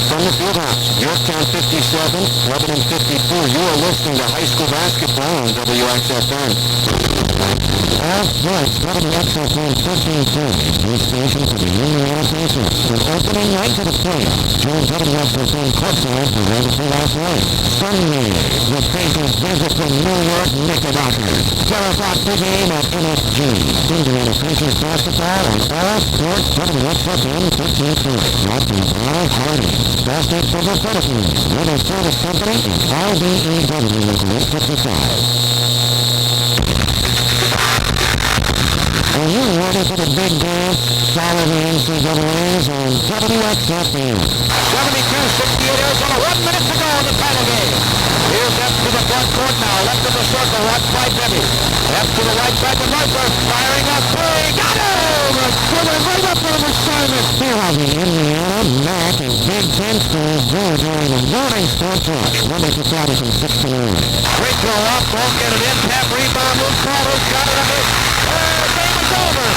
from the Fieldhouse. Yorktown 57, Lebanon 54. You are listening to high school basketball on WXFN. All sports, WXFN 1530, the station for the Indiana Pacers. From opening night to the playoffs, join WXFN courtside for Legacy last night. Sunday, the Pacers visit the New York Knickerbockers. 12 o'clock pregame at NSG. Indiana Pacers basketball on all sports, WXFN 1530. Brought to you by Hardy. Ball State Silver Credit Union, Winter Service Company, and RBEW Local 55. Are you ready for the big dance? Follow the NCAAs on WXFN. 72-68 Arizona, 1 minute to go in the title game. Here's F to the front court now, left of the circle, watched by Debbie. F to the right side to Mercer, firing up three, got him! Swimming right up on the assignment. Here are the Indiana, MAC, and Big Ten schools do during the morning sports rush, Monday to Friday from 6 to 9. Free throw up, won't get it in, tap, rebound, moves, Carter, got it up. Game is over.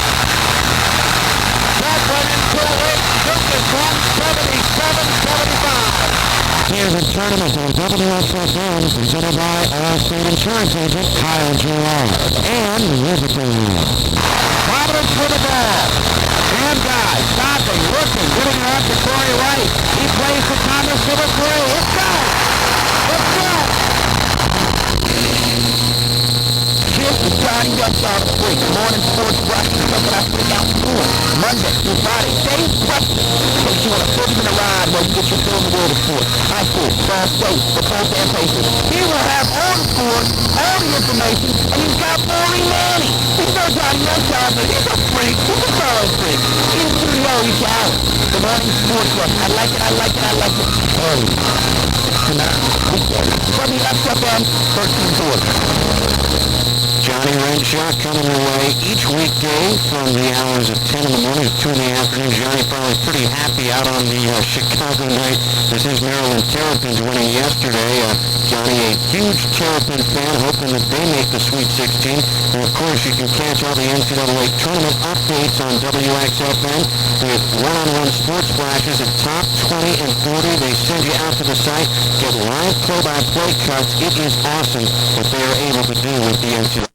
That went into it. Duke is 177-75. Here's a tournament on WXFN presented by All-State Insurance Agent Kyle Girard and Music Awards. Providence with the ball. And guys, stopping, looking, getting it off to Corey White. He plays to Thomas for the three. It's good. It's good. Here's the Johnny Ducks out of the week. Morning sports rush is coming up with out school. Monday through Friday. Dave's breakfast takes you on a 30-minute ride where you get your fill in the world of sports. High school, Ball State, the Colts and Pacers. He will have all the scores, all the information, and he's got Maury Manny. He's no Johnny Ducks out, but he's a freak. He's a thorough freak. In studio, he's out. The morning sports rush. I like it. Early. Tonight. WXFN 1340. Johnny Renshaw coming your way each weekday from the hours of 10 in the morning to 2 in the afternoon. Johnny probably pretty happy out on the Chicago night as his Maryland Terrapins winning yesterday. Johnny, a huge Terrapin fan, hoping that they make the Sweet 16. And of course, you can catch all the NCAA tournament updates on WXFN with one-on-one sports flashes at top 20 and 40. They send you out to the site, get live play-by-play cuts. It is awesome what they are able to do with the NCAA.